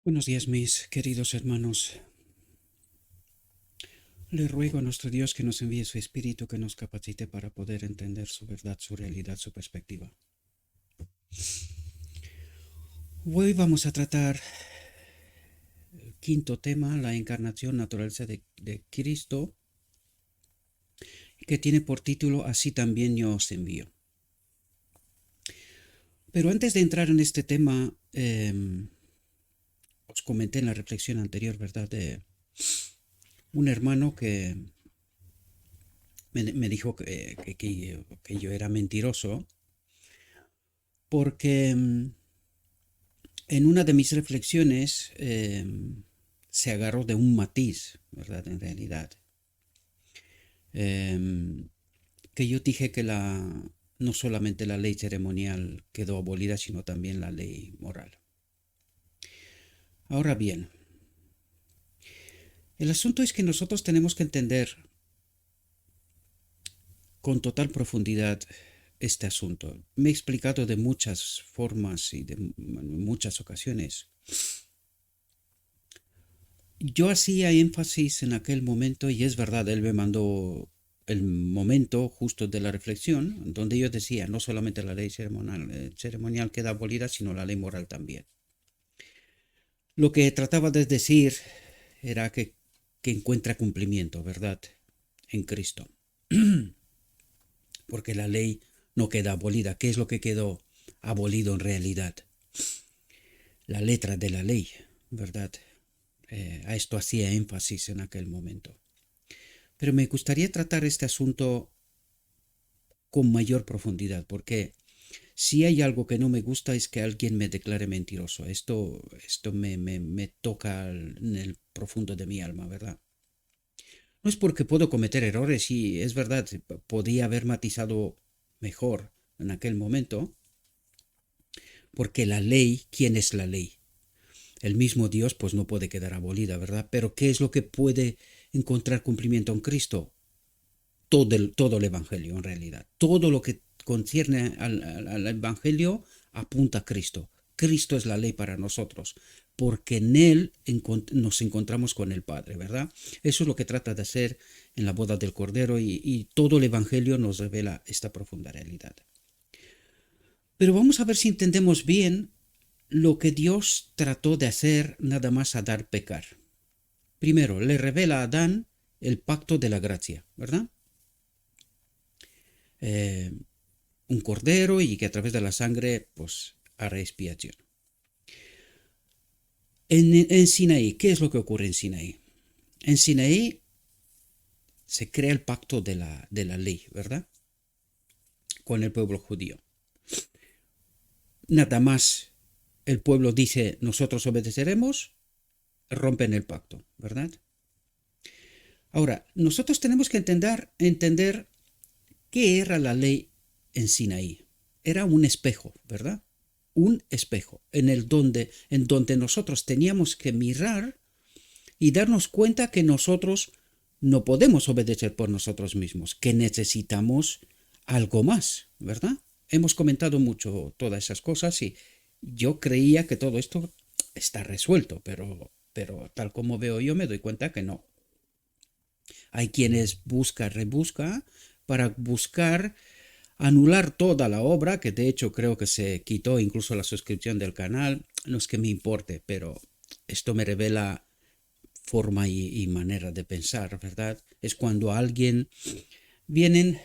Buenos días, mis queridos hermanos. Le ruego a nuestro Dios que nos envíe su Espíritu que nos capacite para poder entender su verdad, su realidad, su perspectiva. Hoy vamos a tratar el quinto tema, la encarnación, naturaleza de Cristo, que tiene por título Así también yo os envío. Pero antes de entrar en este tema, os comenté en la reflexión anterior, ¿verdad?, de un hermano que me dijo que yo era mentiroso porque en una de mis reflexiones se agarró de un matiz, ¿verdad? En realidad. Eh, que yo dije que no solamente la ley ceremonial quedó abolida, sino también la ley moral. Ahora bien, el asunto es que nosotros tenemos que entender con total profundidad este asunto. Me he explicado de muchas formas y de muchas ocasiones. Yo hacía énfasis en aquel momento, y es verdad, él me mandó el momento justo de la reflexión, donde yo decía, no solamente la ley ceremonial queda abolida, sino la ley moral también. Lo que trataba de decir era que encuentra cumplimiento, ¿verdad?, en Cristo. Porque la ley no queda abolida. ¿Qué es lo que quedó abolido en realidad? La letra de la ley, ¿verdad? A esto hacía énfasis en aquel momento. Pero me gustaría tratar este asunto con mayor profundidad, porque si hay algo que no me gusta es que alguien me declare mentiroso. Esto me toca en el profundo de mi alma, ¿verdad? No es porque puedo cometer errores y es verdad, podía haber matizado mejor en aquel momento, porque la ley, ¿quién es la ley? El mismo Dios pues no puede quedar abolida, ¿verdad? Pero ¿qué es lo que puede encontrar cumplimiento en Cristo? Todo el Evangelio en realidad. Todo lo que concierne al Evangelio apunta a Cristo. Cristo es la ley para nosotros, porque en Él nos encontramos con el Padre, ¿verdad? Eso es lo que trata de hacer en la boda del Cordero y todo el Evangelio nos revela esta profunda realidad. Pero vamos a ver si entendemos bien lo que Dios trató de hacer nada más a dar pecar. Primero, le revela a Adán el pacto de la gracia, ¿verdad? Eh, un cordero y que a través de la sangre pues hará expiación. En Sinaí, ¿qué es lo que ocurre en Sinaí? En Sinaí se crea el pacto de la ley, ¿verdad? Con el pueblo judío. Nada más el pueblo dice nosotros obedeceremos, rompen el pacto, ¿verdad? Ahora, nosotros tenemos que entender qué era la ley en Sinaí. Era un espejo, ¿verdad? Un espejo en donde nosotros teníamos que mirar y darnos cuenta que nosotros no podemos obedecer por nosotros mismos, que necesitamos algo más, ¿verdad? Hemos comentado mucho todas esas cosas y yo creía que todo esto está resuelto, pero tal como veo yo me doy cuenta que no. Hay quienes rebusca para buscar anular toda la obra, que de hecho creo que se quitó incluso la suscripción del canal. No es que me importe, pero esto me revela forma y manera de pensar, ¿verdad? Es cuando alguien vienen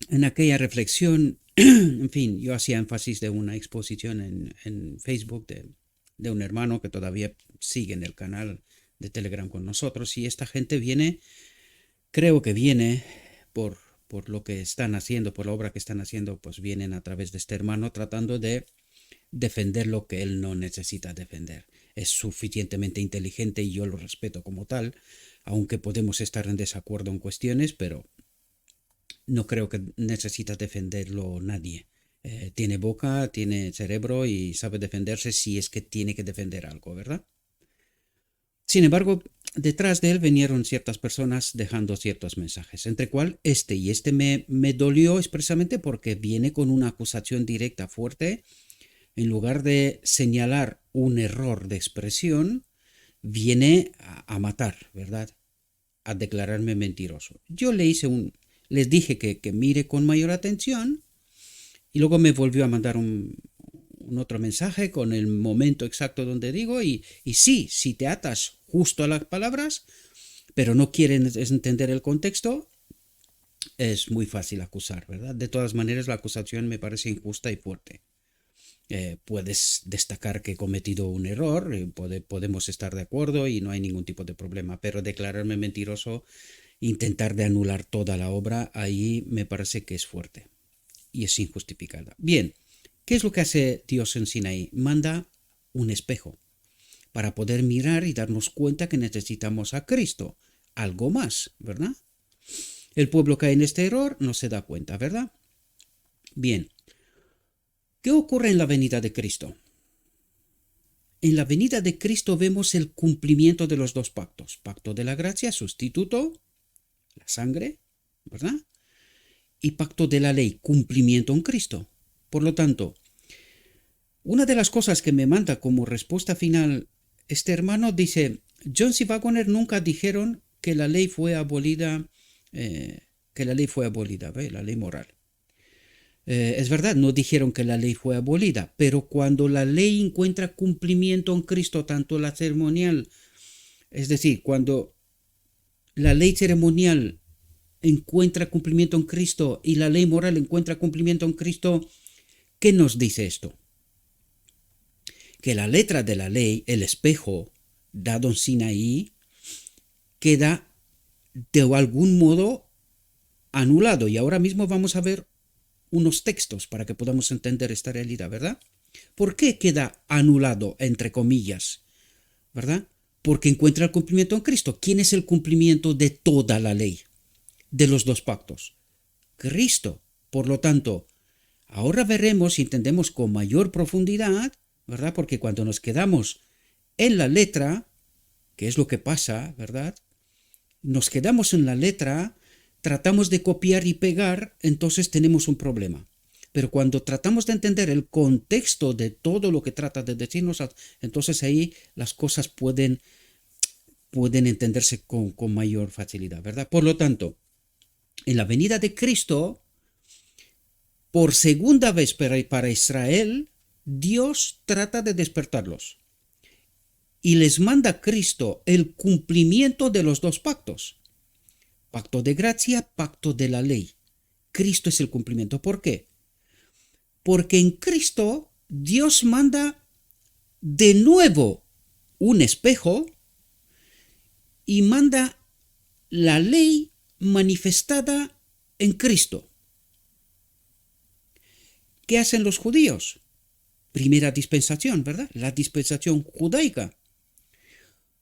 en aquella reflexión, en fin, yo hacía énfasis de una exposición en Facebook de un hermano que todavía sigue en el canal de Telegram con nosotros y esta gente viene, creo que viene por, por lo que están haciendo, por la obra que están haciendo, pues vienen a través de este hermano tratando de defender lo que él no necesita defender. Es suficientemente inteligente y yo lo respeto como tal, aunque podemos estar en desacuerdo en cuestiones, pero no creo que necesita defenderlo nadie. Tiene boca, tiene cerebro y sabe defenderse si es que tiene que defender algo, ¿verdad? Sin embargo, detrás de él vinieron ciertas personas dejando ciertos mensajes, entre cual este me dolió expresamente porque viene con una acusación directa fuerte. En lugar de señalar un error de expresión, viene a matar, ¿verdad? A declararme mentiroso. Yo les dije que mire con mayor atención y luego me volvió a mandar un otro mensaje con el momento exacto donde digo y sí, si te atas justo a las palabras, pero no quieren entender el contexto, es muy fácil acusar, ¿verdad? De todas maneras, la acusación me parece injusta y fuerte. Puedes destacar que he cometido un error, podemos estar de acuerdo y no hay ningún tipo de problema, pero declararme mentiroso, intentar de anular toda la obra, ahí me parece que es fuerte y es injustificada. Bien, ¿qué es lo que hace Dios en Sinaí? Manda un espejo para poder mirar y darnos cuenta que necesitamos a Cristo, algo más, ¿verdad? El pueblo cae en este error, no se da cuenta, ¿verdad? Bien, ¿qué ocurre en la venida de Cristo? En la venida de Cristo vemos el cumplimiento de los dos pactos. Pacto de la gracia, sustituto, la sangre, ¿verdad? Y pacto de la ley, cumplimiento en Cristo. Por lo tanto, una de las cosas que me manda como respuesta final este hermano dice, Jones y Waggoner nunca dijeron que la ley fue abolida, ¿ve? La ley moral. Es verdad, no dijeron que la ley fue abolida, pero cuando la ley encuentra cumplimiento en Cristo, tanto la ceremonial, es decir, cuando la ley ceremonial encuentra cumplimiento en Cristo y la ley moral encuentra cumplimiento en Cristo, ¿qué nos dice esto? Que la letra de la ley, el espejo dado en Sinaí, queda de algún modo anulado. Y ahora mismo vamos a ver unos textos para que podamos entender esta realidad, ¿verdad? ¿Por qué queda anulado, entre comillas? ¿Verdad? Porque encuentra el cumplimiento en Cristo. ¿Quién es el cumplimiento de toda la ley? De los dos pactos. Cristo. Por lo tanto, ahora veremos y entendemos con mayor profundidad, ¿verdad? Porque cuando nos quedamos en la letra, que es lo que pasa, ¿verdad? Nos quedamos en la letra, tratamos de copiar y pegar, entonces tenemos un problema. Pero cuando tratamos de entender el contexto de todo lo que trata de decirnos, entonces ahí las cosas pueden entenderse con mayor facilidad, ¿verdad? Por lo tanto, en la venida de Cristo, por segunda vez para Israel, Dios trata de despertarlos y les manda a Cristo el cumplimiento de los dos pactos. Pacto de gracia, pacto de la ley. Cristo es el cumplimiento. ¿Por qué? Porque en Cristo Dios manda de nuevo un espejo y manda la ley manifestada en Cristo. ¿Qué hacen los judíos? Primera dispensación, ¿verdad? La dispensación judaica.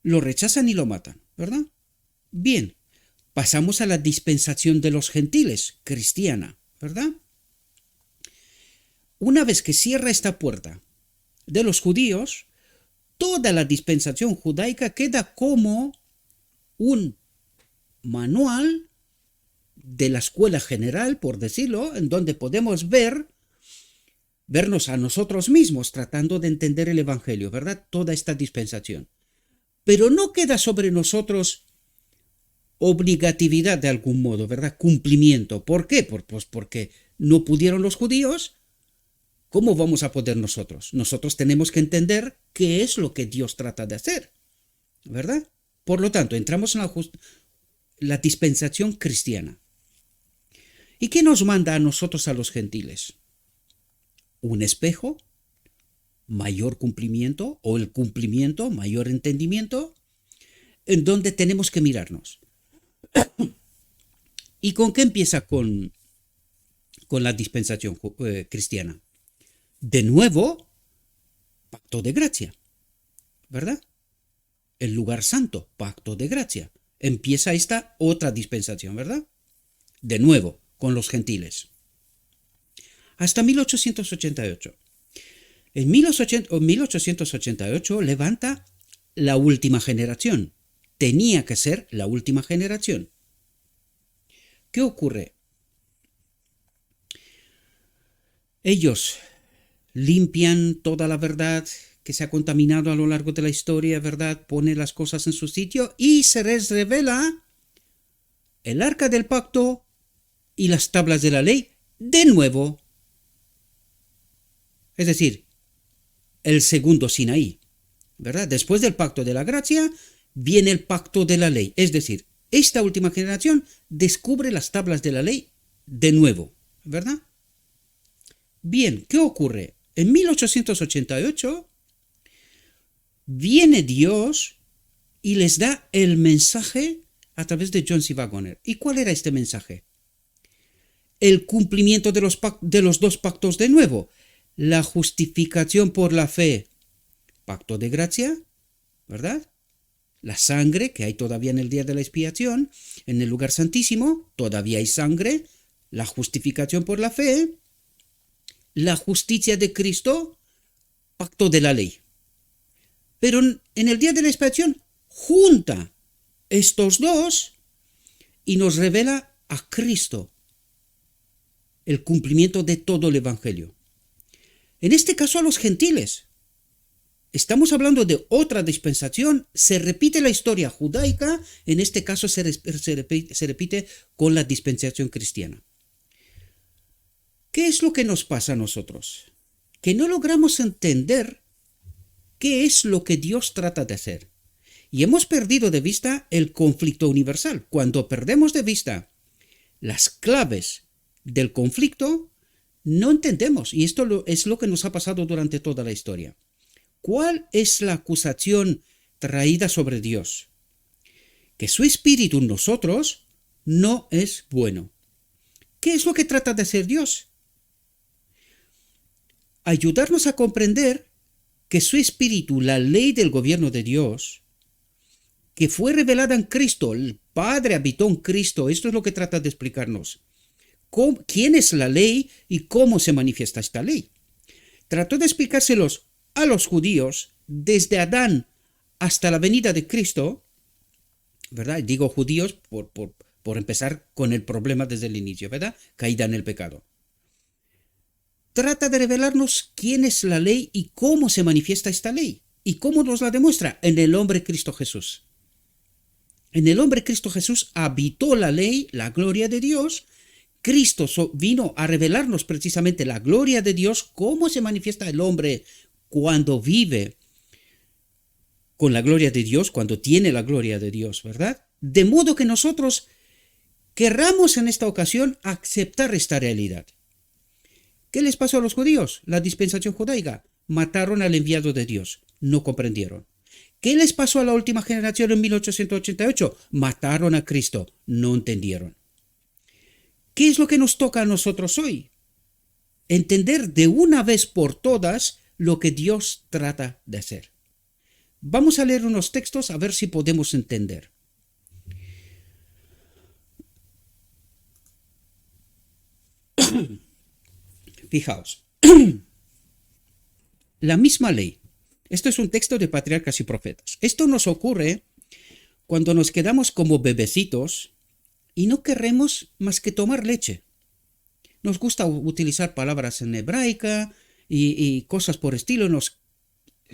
Lo rechazan y lo matan, ¿verdad? Bien, pasamos a la dispensación de los gentiles, cristiana, ¿verdad? Una vez que cierra esta puerta de los judíos, toda la dispensación judaica queda como un manual de la escuela general, por decirlo, en donde podemos vernos a nosotros mismos tratando de entender el Evangelio, ¿verdad? Toda esta dispensación. Pero no queda sobre nosotros obligatividad de algún modo, ¿verdad? Cumplimiento. ¿Por qué? Pues porque no pudieron los judíos. ¿Cómo vamos a poder nosotros? Nosotros tenemos que entender qué es lo que Dios trata de hacer, ¿verdad? Por lo tanto, entramos en la dispensación cristiana. ¿Y qué nos manda a nosotros, a los gentiles? Un espejo, mayor cumplimiento, o el cumplimiento, mayor entendimiento, en donde tenemos que mirarnos. ¿Y con qué empieza con la dispensación cristiana? De nuevo, pacto de gracia, ¿verdad? El lugar santo, pacto de gracia. Empieza esta otra dispensación, ¿verdad? De nuevo, con los gentiles. Hasta 1888. En 1888 levanta la última generación. Tenía que ser la última generación. ¿Qué ocurre? Ellos limpian toda la verdad que se ha contaminado a lo largo de la historia, ¿verdad? Pone las cosas en su sitio y se les revela el arca del pacto y las tablas de la ley de nuevo. Es decir, el segundo Sinaí, ¿verdad? Después del pacto de la gracia viene el pacto de la ley. Es decir, esta última generación descubre las tablas de la ley de nuevo, ¿verdad? Bien, ¿qué ocurre? En 1888 viene Dios y les da el mensaje a través de John C. Waggoner. ¿Y cuál era este mensaje? El cumplimiento de los dos pactos de nuevo. La justificación por la fe, pacto de gracia, ¿verdad? La sangre que hay todavía en el día de la expiación, en el lugar santísimo, todavía hay sangre, la justificación por la fe, la justicia de Cristo, pacto de la ley. Pero en el día de la expiación junta estos dos y nos revela a Cristo, el cumplimiento de todo el Evangelio. En este caso a los gentiles. Estamos hablando de otra dispensación, se repite la historia judaica, en este caso se repite con la dispensación cristiana. ¿Qué es lo que nos pasa a nosotros? Que no logramos entender qué es lo que Dios trata de hacer. Y hemos perdido de vista el conflicto universal. Cuando perdemos de vista las claves del conflicto, no entendemos. Y esto es lo que nos ha pasado durante toda la historia. ¿Cuál es la acusación traída sobre Dios? Que su espíritu en nosotros no es bueno. ¿Qué es lo que trata de hacer Dios? Ayudarnos a comprender que su espíritu, la ley del gobierno de Dios, que fue revelada en Cristo, el Padre habitó en Cristo, esto es lo que trata de explicarnos. ¿Quién es la ley y cómo se manifiesta esta ley? Trató de explicárselos a los judíos desde Adán hasta la venida de Cristo, ¿verdad? Digo judíos por empezar con el problema desde el inicio, ¿verdad? Caída en el pecado. Trata de revelarnos quién es la ley y cómo se manifiesta esta ley. ¿Y cómo nos la demuestra? En el hombre Cristo Jesús. En el hombre Cristo Jesús habitó la ley, la gloria de Dios. Cristo vino a revelarnos precisamente la gloria de Dios, cómo se manifiesta el hombre cuando vive con la gloria de Dios, cuando tiene la gloria de Dios, ¿verdad? De modo que nosotros querramos en esta ocasión aceptar esta realidad. ¿Qué les pasó a los judíos? La dispensación judaica. Mataron al enviado de Dios. No comprendieron. ¿Qué les pasó a la última generación en 1888? Mataron a Cristo. No entendieron. ¿Qué es lo que nos toca a nosotros hoy? Entender de una vez por todas lo que Dios trata de hacer. Vamos a leer unos textos a ver si podemos entender. Fijaos, la misma ley. Esto es un texto de Patriarcas y Profetas. Esto nos ocurre cuando nos quedamos como bebecitos y no queremos más que tomar leche. Nos gusta utilizar palabras en hebraica y cosas por estilo. Nos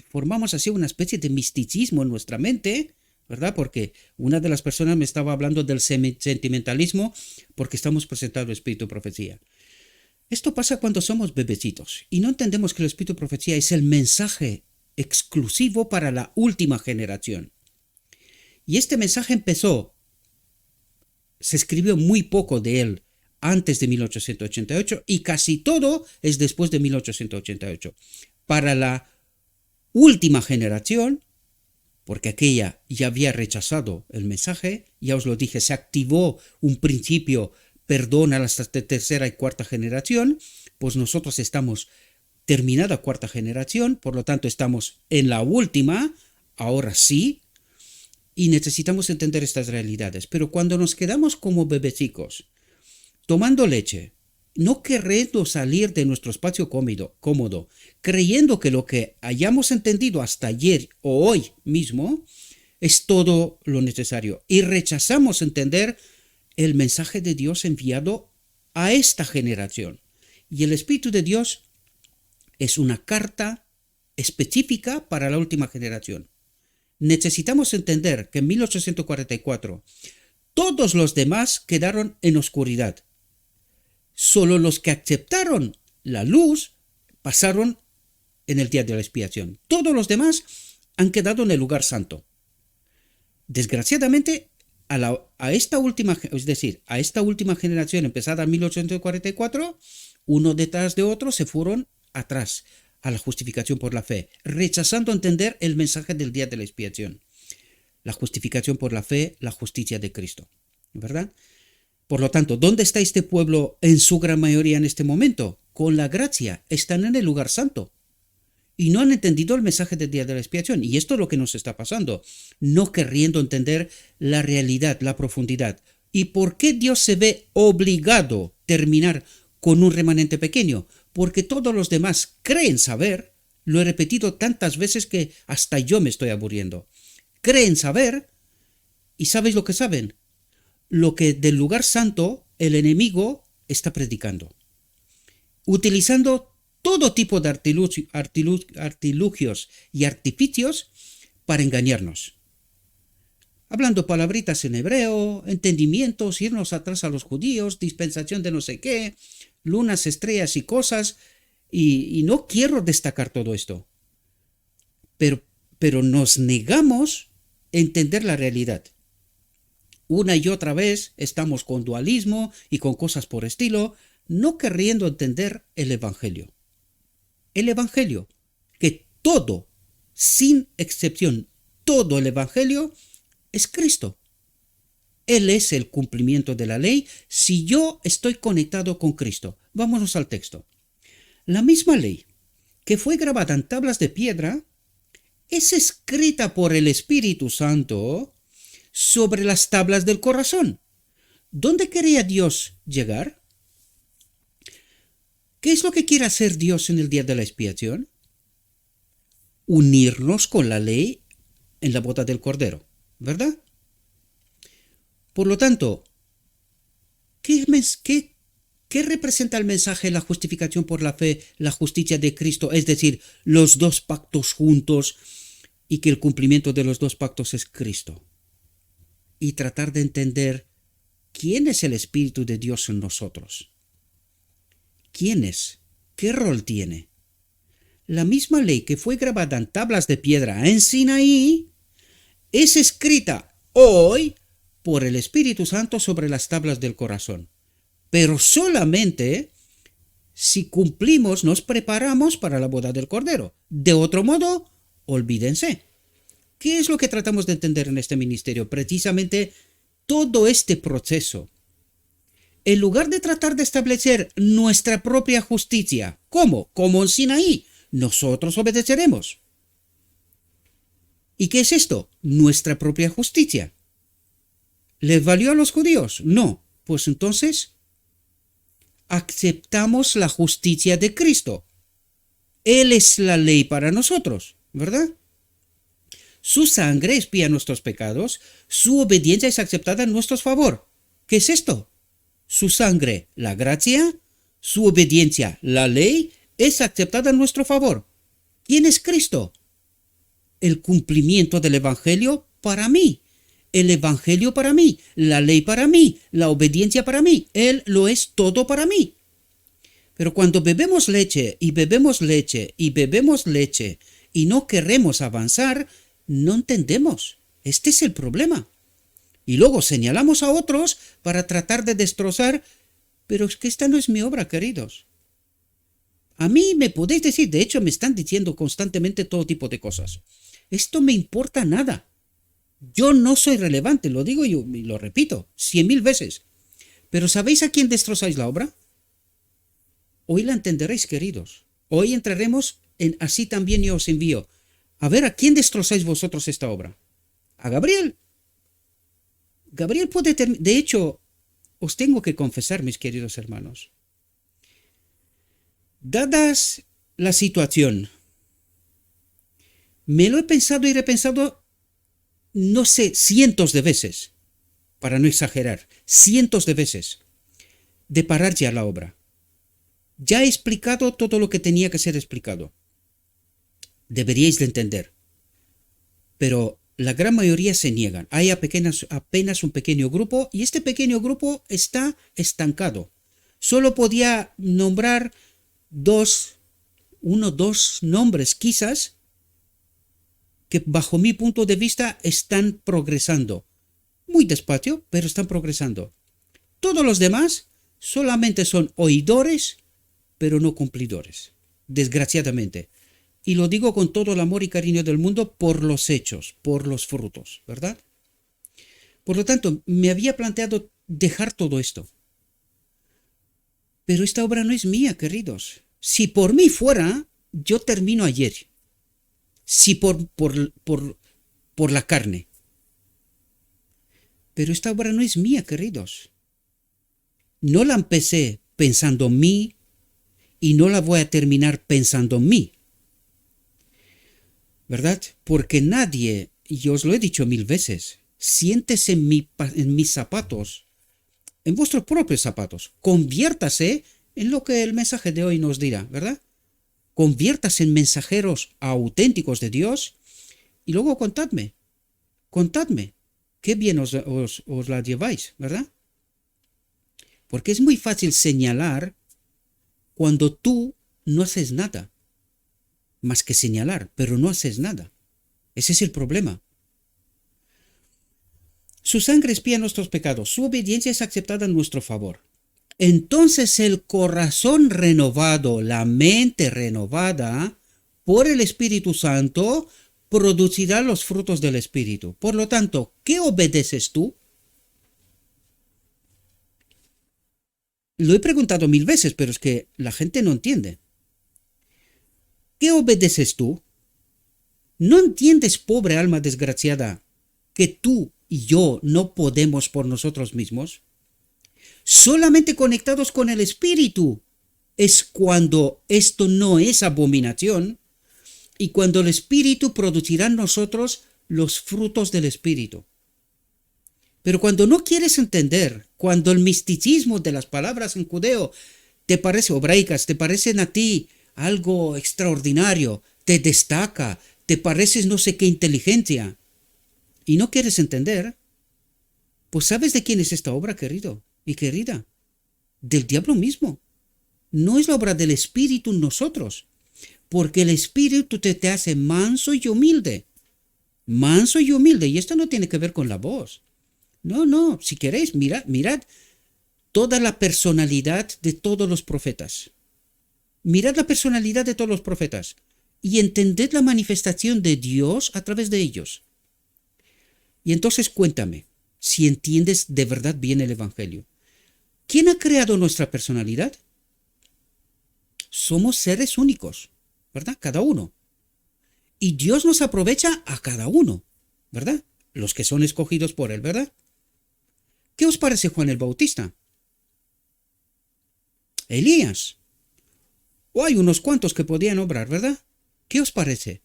formamos así una especie de misticismo en nuestra mente, ¿verdad? Porque una de las personas me estaba hablando del sentimentalismo porque estamos presentando el espíritu de profecía. Esto pasa cuando somos bebecitos y no entendemos que el espíritu de profecía es el mensaje exclusivo para la última generación. Y este mensaje se escribió muy poco de él antes de 1888 y casi todo es después de 1888. Para la última generación, porque aquella ya había rechazado el mensaje, ya os lo dije, se activó un principio perdón a la tercera y cuarta generación, pues nosotros estamos terminada cuarta generación, por lo tanto estamos en la última, ahora sí, y necesitamos entender estas realidades. Pero cuando nos quedamos como bebecicos, tomando leche, no queriendo salir de nuestro espacio cómodo, creyendo que lo que hayamos entendido hasta ayer o hoy mismo es todo lo necesario, y rechazamos entender el mensaje de Dios enviado a esta generación. Y el Espíritu de Dios es una carta específica para la última generación. Necesitamos entender que en 1844 todos los demás quedaron en oscuridad. Solo los que aceptaron la luz pasaron en el día de la expiación. Todos los demás han quedado en el lugar santo. Desgraciadamente, a esta última generación empezada en 1844, uno detrás de otro se fueron atrás a la justificación por la fe, rechazando entender el mensaje del día de la expiación. La justificación por la fe, la justicia de Cristo, ¿verdad? Por lo tanto, ¿dónde está este pueblo en su gran mayoría en este momento? Con la gracia, están en el lugar santo. Y no han entendido el mensaje del día de la expiación. Y esto es lo que nos está pasando, no queriendo entender la realidad, la profundidad. ¿Y por qué Dios se ve obligado a terminar con un remanente pequeño? Porque todos los demás creen saber, lo he repetido tantas veces que hasta yo me estoy aburriendo. Creen saber, ¿y sabéis lo que saben? Lo que del lugar santo el enemigo está predicando, utilizando todo tipo de artilugios y artificios para engañarnos. Hablando palabritas en hebreo, entendimientos, irnos atrás a los judíos, dispensación de no sé qué, lunas, estrellas y cosas, y no quiero destacar todo esto. Pero nos negamos a entender la realidad. Una y otra vez estamos con dualismo y con cosas por estilo, no queriendo entender el Evangelio. El Evangelio, que todo, sin excepción, todo el Evangelio es Cristo. Él es el cumplimiento de la ley si yo estoy conectado con Cristo. Vámonos al texto. La misma ley que fue grabada en tablas de piedra es escrita por el Espíritu Santo sobre las tablas del corazón. ¿Dónde quería Dios llegar? ¿Qué es lo que quiere hacer Dios en el día de la expiación? Unirnos con la ley en la boda del Cordero, ¿verdad? Por lo tanto, ¿qué representa el mensaje de la justificación por la fe, la justicia de Cristo? Es decir, los dos pactos juntos y que el cumplimiento de los dos pactos es Cristo. Y tratar de entender quién es el Espíritu de Dios en nosotros. ¿Quién es? ¿Qué rol tiene? La misma ley que fue grabada en tablas de piedra en Sinaí es escrita hoy por el Espíritu Santo sobre las tablas del corazón. Pero solamente si cumplimos, nos preparamos para la boda del Cordero. De otro modo, olvídense. ¿Qué es lo que tratamos de entender en este ministerio? Precisamente todo este proceso. En lugar de tratar de establecer nuestra propia justicia, ¿cómo? Como en Sinaí, nosotros obedeceremos. ¿Y qué es esto? Nuestra propia justicia. ¿Les valió a los judíos? No. Pues entonces, aceptamos la justicia de Cristo. Él es la ley para nosotros, ¿verdad? Su sangre expía nuestros pecados, su obediencia es aceptada en nuestro favor. ¿Qué es esto? Su sangre, la gracia, su obediencia, la ley, es aceptada en nuestro favor. ¿Quién es Cristo? El cumplimiento del Evangelio para mí. El Evangelio para mí, la ley para mí, la obediencia para mí. Él lo es todo para mí. Pero cuando bebemos leche y bebemos leche y bebemos leche y no queremos avanzar, no entendemos. Este es el problema. Y luego señalamos a otros para tratar de destrozar, pero es que esta no es mi obra, queridos. A mí me podéis decir, de hecho me están diciendo constantemente todo tipo de cosas. Esto me importa nada. Yo no soy relevante, lo digo yo y lo repito 100.000 veces. Pero ¿sabéis a quién destrozáis la obra? Hoy la entenderéis, queridos. Hoy entraremos en así también yo os envío. A ver, ¿a quién destrozáis vosotros esta obra? A Gabriel. Gabriel puede de hecho, os tengo que confesar, mis queridos hermanos, dadas la situación, me lo he pensado y repensado, no sé, cientos de veces, para no exagerar, cientos de veces, de parar ya la obra. Ya he explicado todo lo que tenía que ser explicado. Deberíais de entender. Pero la gran mayoría se niegan. Hay apenas un pequeño grupo y este pequeño grupo está estancado. Solo podía nombrar dos nombres quizás que bajo mi punto de vista están progresando. Muy despacio, pero están progresando. Todos los demás solamente son oidores, pero no cumplidores. Desgraciadamente. Y lo digo con todo el amor y cariño del mundo por los hechos, por los frutos, ¿verdad? Por lo tanto, me había planteado dejar todo esto. Pero esta obra no es mía, queridos. Si por mí fuera, yo termino ayer. Si por la carne. Pero esta obra no es mía, queridos. No la empecé pensando en mí y no la voy a terminar pensando en mí. ¿Verdad? Porque nadie, y yo os lo he dicho 1000 veces, siéntese en mis zapatos, en vuestros propios zapatos. Conviértase en lo que el mensaje de hoy nos dirá, ¿verdad? Conviértase en mensajeros auténticos de Dios y luego contadme, qué bien os la lleváis, ¿verdad? Porque es muy fácil señalar cuando tú no haces nada, más que señalar, pero no haces nada. Ese es el problema. Su sangre expía nuestros pecados, su obediencia es aceptada en nuestro favor. Entonces el corazón renovado, la mente renovada por el Espíritu Santo, producirá los frutos del Espíritu. Por lo tanto, ¿qué obedeces tú? Lo he preguntado 1000 veces, pero es que la gente no entiende. ¿Qué obedeces tú? ¿No entiendes, pobre alma desgraciada, que tú y yo no podemos por nosotros mismos? Solamente conectados con el Espíritu es cuando esto no es abominación y cuando el Espíritu producirá en nosotros los frutos del Espíritu. Pero cuando no quieres entender, cuando el misticismo de las palabras en judeo te parece hebraicas, te parecen a ti algo extraordinario, te destaca, te pareces no sé qué inteligencia y no quieres entender, pues ¿sabes de quién es esta obra, querido y querida? Del diablo mismo. No es la obra del Espíritu en nosotros, porque el Espíritu te hace manso y humilde. Manso y humilde, y esto no tiene que ver con la voz. No, si queréis, mirad toda la personalidad de todos los profetas. Mirad la personalidad de todos los profetas y entended la manifestación de Dios a través de ellos. Y entonces cuéntame, si entiendes de verdad bien el Evangelio. ¿Quién ha creado nuestra personalidad? Somos seres únicos, ¿verdad? Cada uno. Y Dios nos aprovecha a cada uno, ¿verdad? Los que son escogidos por Él, ¿verdad? ¿Qué os parece Juan el Bautista? Elías. O hay unos cuantos que podían obrar, ¿verdad? ¿Qué os parece?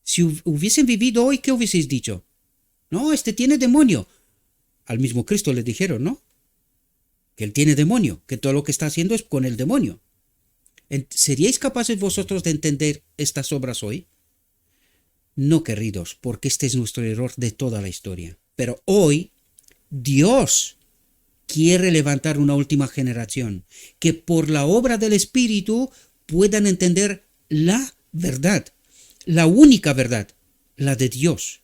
Si hubiesen vivido hoy, ¿qué hubieseis dicho? No, este tiene demonio. Al mismo Cristo le dijeron, ¿no? Que él tiene demonio, que todo lo que está haciendo es con el demonio. ¿Seríais capaces vosotros de entender estas obras hoy? No, queridos, porque este es nuestro error de toda la historia. Pero hoy, Dios quiere levantar una última generación que por la obra del Espíritu puedan entender la verdad, la única verdad, la de Dios,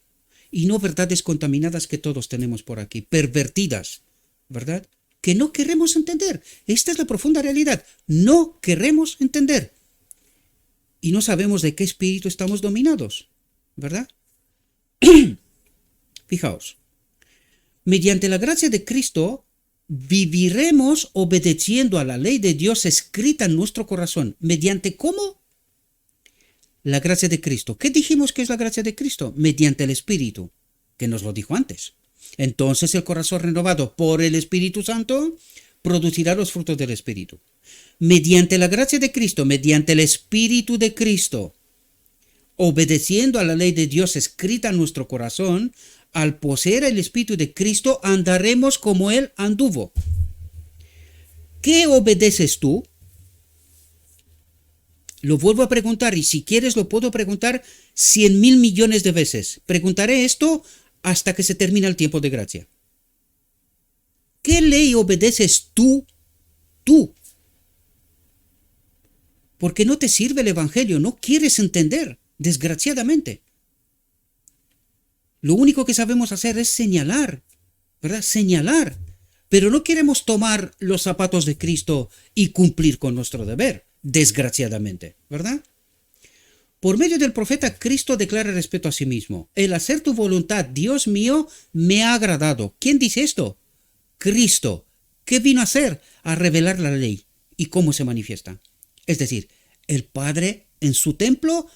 y no verdades contaminadas que todos tenemos por aquí, pervertidas, ¿verdad? Que no queremos entender. Esta es la profunda realidad. No queremos entender. Y no sabemos de qué espíritu estamos dominados, ¿verdad? Fijaos, mediante la gracia de Cristo viviremos obedeciendo a la ley de Dios escrita en nuestro corazón. ¿Mediante cómo? La gracia de Cristo. ¿Qué dijimos que es la gracia de Cristo? Mediante el Espíritu, que nos lo dijo antes. Entonces el corazón renovado por el Espíritu Santo producirá los frutos del Espíritu. Mediante la gracia de Cristo, mediante el Espíritu de Cristo, obedeciendo a la ley de Dios escrita en nuestro corazón, al poseer el Espíritu de Cristo, andaremos como Él anduvo. ¿Qué obedeces tú? Lo vuelvo a preguntar y si quieres lo puedo preguntar 100.000 millones de veces. Preguntaré esto hasta que se termine el tiempo de gracia. ¿Qué ley obedeces tú? Tú. Porque no te sirve el Evangelio, no quieres entender, desgraciadamente. Lo único que sabemos hacer es señalar, ¿verdad? Señalar. Pero no queremos tomar los zapatos de Cristo y cumplir con nuestro deber, desgraciadamente, ¿verdad? Por medio del profeta, Cristo declara respeto a sí mismo. El hacer tu voluntad, Dios mío, me ha agradado. ¿Quién dice esto? Cristo. ¿Qué vino a hacer? A revelar la ley y cómo se manifiesta. Es decir, el Padre en su templo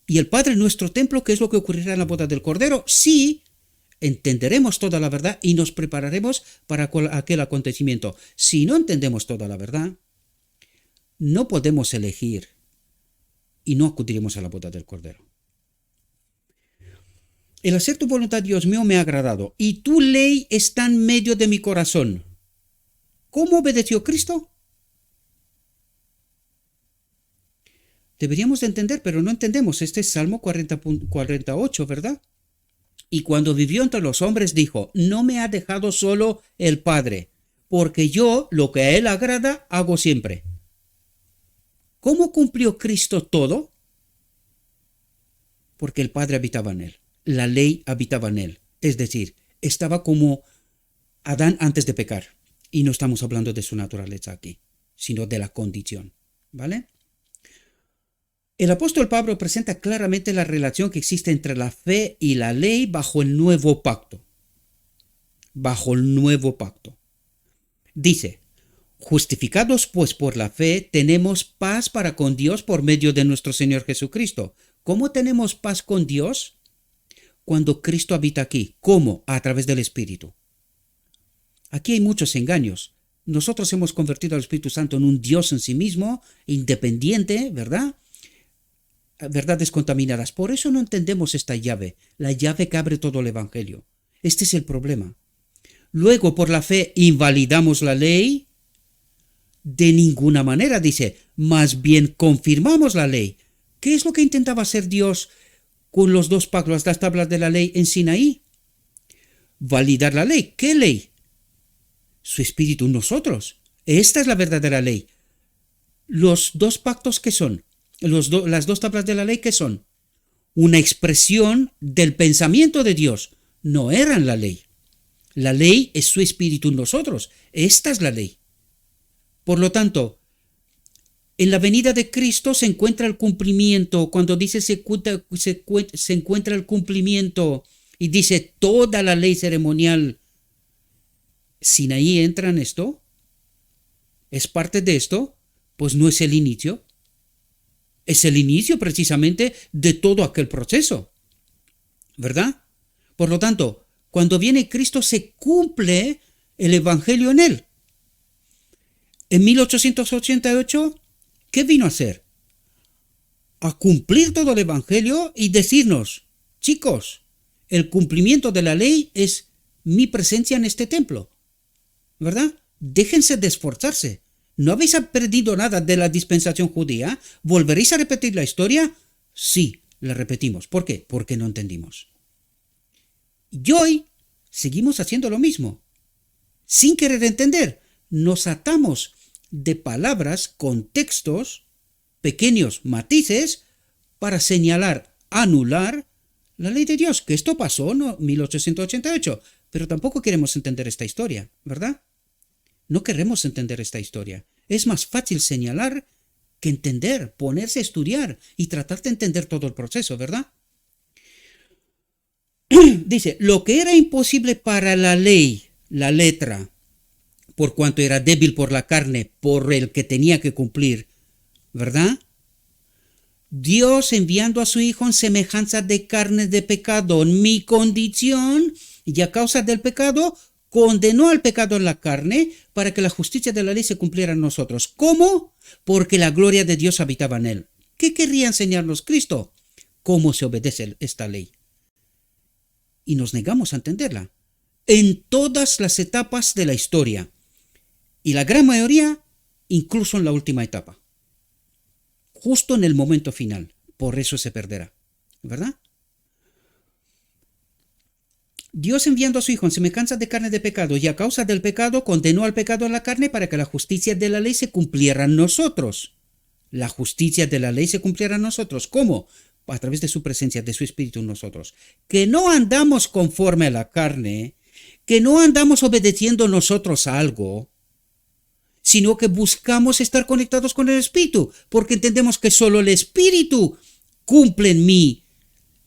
y el Padre en nuestro templo, ¿qué es lo que ocurrirá en la boda del Cordero? Sí, entenderemos toda la verdad y nos prepararemos para aquel acontecimiento. Si no entendemos toda la verdad, no podemos elegir y no acudiremos a la boda del Cordero. El hacer tu voluntad, Dios mío, me ha agradado, y tu ley está en medio de mi corazón. ¿Cómo obedeció Cristo? Deberíamos de entender, pero no entendemos. Este es Salmo 48, ¿verdad? Y cuando vivió entre los hombres dijo, no me ha dejado solo el Padre, porque yo lo que a Él agrada hago siempre. ¿Cómo cumplió Cristo todo? Porque el Padre habitaba en Él, la ley habitaba en Él, es decir, estaba como Adán antes de pecar. Y no estamos hablando de su naturaleza aquí, sino de la condición, ¿vale? El apóstol Pablo presenta claramente la relación que existe entre la fe y la ley bajo el nuevo pacto. Bajo el nuevo pacto. Dice, justificados pues por la fe, tenemos paz para con Dios por medio de nuestro Señor Jesucristo. ¿Cómo tenemos paz con Dios? Cuando Cristo habita aquí. ¿Cómo? A través del Espíritu. Aquí hay muchos engaños. Nosotros hemos convertido al Espíritu Santo en un Dios en sí mismo, independiente, ¿verdad? Verdades contaminadas. Por eso no entendemos esta llave, la llave que abre todo el Evangelio. Este es el problema. Luego, por la fe, invalidamos la ley. De ninguna manera, dice, más bien confirmamos la ley. ¿Qué es lo que intentaba hacer Dios con los dos pactos, las tablas de la ley en Sinaí? Validar la ley. ¿Qué ley? Su Espíritu en nosotros. Esta es la verdadera ley. Los dos pactos, ¿qué son? Las dos tablas de la ley, ¿qué son? Una expresión del pensamiento de Dios. No eran la ley. La ley es su Espíritu en nosotros. Esta es la ley. Por lo tanto, en la venida de Cristo se encuentra el cumplimiento. Cuando dice se encuentra el cumplimiento y dice toda la ley ceremonial, Sinaí entra en esto, es parte de esto, pues no es el inicio. Es el inicio precisamente de todo aquel proceso, ¿verdad? Por lo tanto, cuando viene Cristo se cumple el Evangelio en él. En 1888, ¿qué vino a hacer? A cumplir todo el Evangelio y decirnos, chicos, el cumplimiento de la ley es mi presencia en este templo, ¿verdad? Déjense de esforzarse. ¿No habéis aprendido nada de la dispensación judía? ¿Volveréis a repetir la historia? Sí, la repetimos. ¿Por qué? Porque no entendimos. Y hoy seguimos haciendo lo mismo. Sin querer entender, nos atamos de palabras, contextos, pequeños matices, para señalar, anular la ley de Dios. Que esto pasó en 1888, pero tampoco queremos entender esta historia, ¿verdad? No queremos entender esta historia. Es más fácil señalar que entender, ponerse a estudiar y tratar de entender todo el proceso, ¿verdad? Dice, lo que era imposible para la ley, la letra, por cuanto era débil por la carne, por el que tenía que cumplir, ¿verdad? Dios enviando a su Hijo en semejanza de carne de pecado, en mi condición, y a causa del pecado, condenó al pecado en la carne para que la justicia de la ley se cumpliera en nosotros. ¿Cómo? Porque la gloria de Dios habitaba en él. ¿Qué querría enseñarnos Cristo? ¿Cómo se obedece esta ley? Y nos negamos a entenderla. En todas las etapas de la historia. Y la gran mayoría, incluso en la última etapa. justo en el momento final. Por eso se perderá, ¿verdad? Dios enviando a su Hijo en semejanza de carne de pecado y a causa del pecado condenó al pecado en la carne para que la justicia de la ley se cumpliera en nosotros. La justicia de la ley se cumpliera en nosotros. ¿Cómo? A través de su presencia, de su Espíritu en nosotros. Que no andamos conforme a la carne, que no andamos obedeciendo nosotros a algo, sino que buscamos estar conectados con el Espíritu, porque entendemos que solo el Espíritu cumple en mí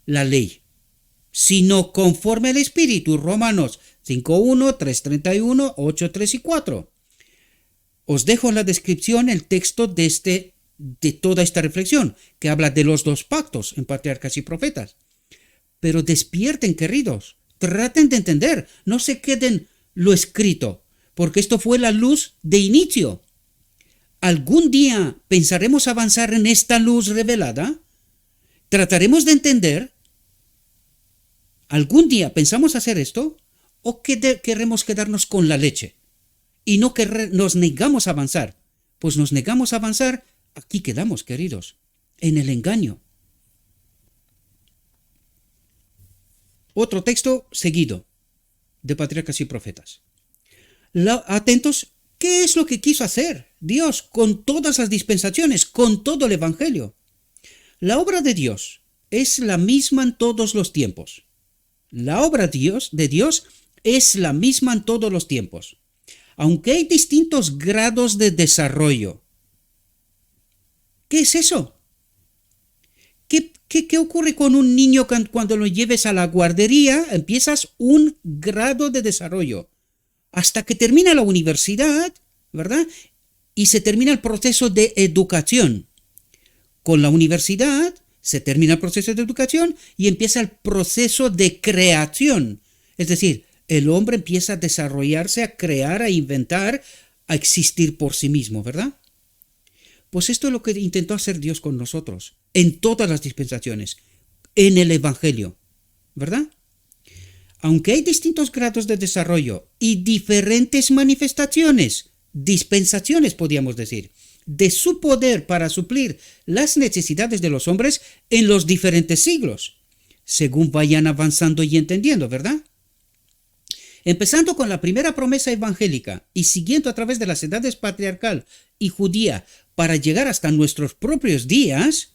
la ley. Sino conforme al Espíritu, Romanos 5.1, 3.31, 8.3 y 4. Os dejo en la descripción el texto de toda esta reflexión, que habla de los dos pactos en Patriarcas y Profetas. Pero despierten, queridos, traten de entender, no se queden lo escrito, porque esto fue la luz de inicio. ¿Algún día pensaremos avanzar en esta luz revelada? ¿Trataremos de entender? ¿Algún día pensamos hacer esto? ¿O queremos quedarnos con la leche? Y no nos negamos a avanzar. Pues nos negamos a avanzar, aquí quedamos, queridos, en el engaño. Otro texto seguido de Patriarcas y Profetas. Atentos, ¿qué es lo que quiso hacer Dios con todas las dispensaciones, con todo el Evangelio? La obra de Dios es la misma en todos los tiempos. La obra de Dios es la misma en todos los tiempos, aunque hay distintos grados de desarrollo. ¿Qué es eso? ¿Qué ocurre con un niño cuando lo lleves a la guardería? Empiezas un grado de desarrollo hasta que termina la universidad, ¿verdad? Y se termina el proceso de educación. Con la universidad se termina el proceso de educación y empieza el proceso de creación. Es decir, el hombre empieza a desarrollarse, a crear, a inventar, a existir por sí mismo, ¿verdad? Pues esto es lo que intentó hacer Dios con nosotros, en todas las dispensaciones, en el Evangelio, ¿verdad? Aunque hay distintos grados de desarrollo y diferentes manifestaciones, dispensaciones podríamos decir, de su poder para suplir las necesidades de los hombres en los diferentes siglos, según vayan avanzando y entendiendo, ¿verdad? Empezando con la primera promesa evangélica y siguiendo a través de las edades patriarcal y judía para llegar hasta nuestros propios días,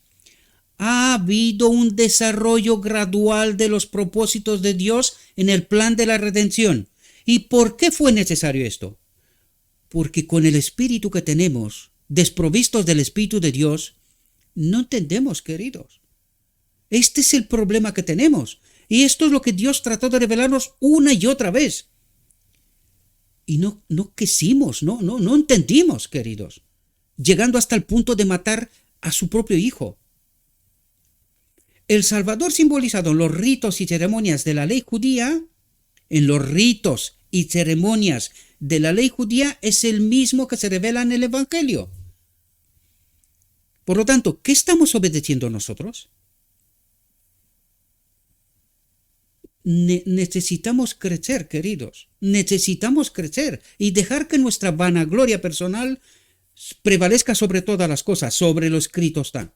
ha habido un desarrollo gradual de los propósitos de Dios en el plan de la redención. ¿Y por qué fue necesario esto? Porque con el espíritu que tenemos, desprovistos del Espíritu de Dios, no entendemos, queridos. Este es el problema que tenemos. Y esto es lo que Dios trató de revelarnos una y otra vez. Y no quisimos, no entendimos, queridos. Llegando hasta el punto de matar a su propio hijo. El Salvador simbolizado en los ritos y ceremonias de la ley judía, es el mismo que se revela en el Evangelio. Por lo tanto, ¿qué estamos obedeciendo nosotros? Necesitamos crecer, queridos. Necesitamos crecer y dejar que nuestra vanagloria personal prevalezca sobre todas las cosas, sobre lo escrito está.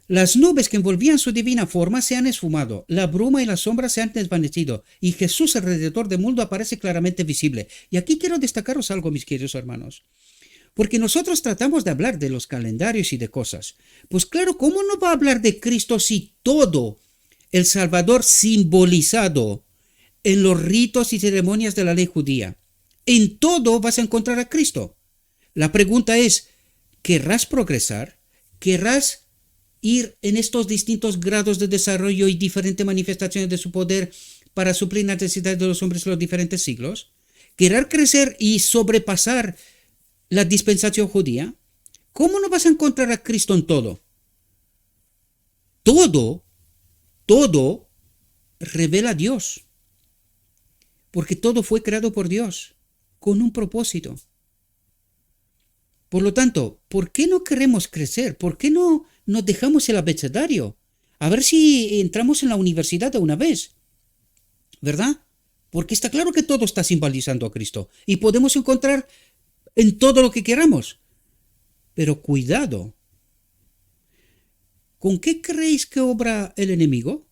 Las nubes que envolvían su divina forma se han esfumado, la bruma y la sombra se han desvanecido, y Jesús alrededor del mundo aparece claramente visible. Y aquí quiero destacaros algo, mis queridos hermanos. Porque nosotros tratamos de hablar de los calendarios y de cosas. Pues claro, ¿cómo no va a hablar de Cristo si todo el Salvador simbolizado en los ritos y ceremonias de la ley judía? En todo vas a encontrar a Cristo. La pregunta es, ¿querrás progresar? ¿Querrás ir en estos distintos grados de desarrollo y diferentes manifestaciones de su poder para suplir las necesidades de los hombres en los diferentes siglos? ¿Querer crecer y sobrepasar la dispensación judía? ¿Cómo no vas a encontrar a Cristo en todo? Todo revela a Dios. Porque todo fue creado por Dios, con un propósito. Por lo tanto, ¿por qué no queremos crecer? ¿Por qué no nos dejamos el abecedario? A ver si entramos en la universidad de una vez, ¿verdad? Porque está claro que todo está simbolizando a Cristo y podemos encontrar en todo lo que queramos. Pero cuidado, ¿Con qué creéis que obra el enemigo?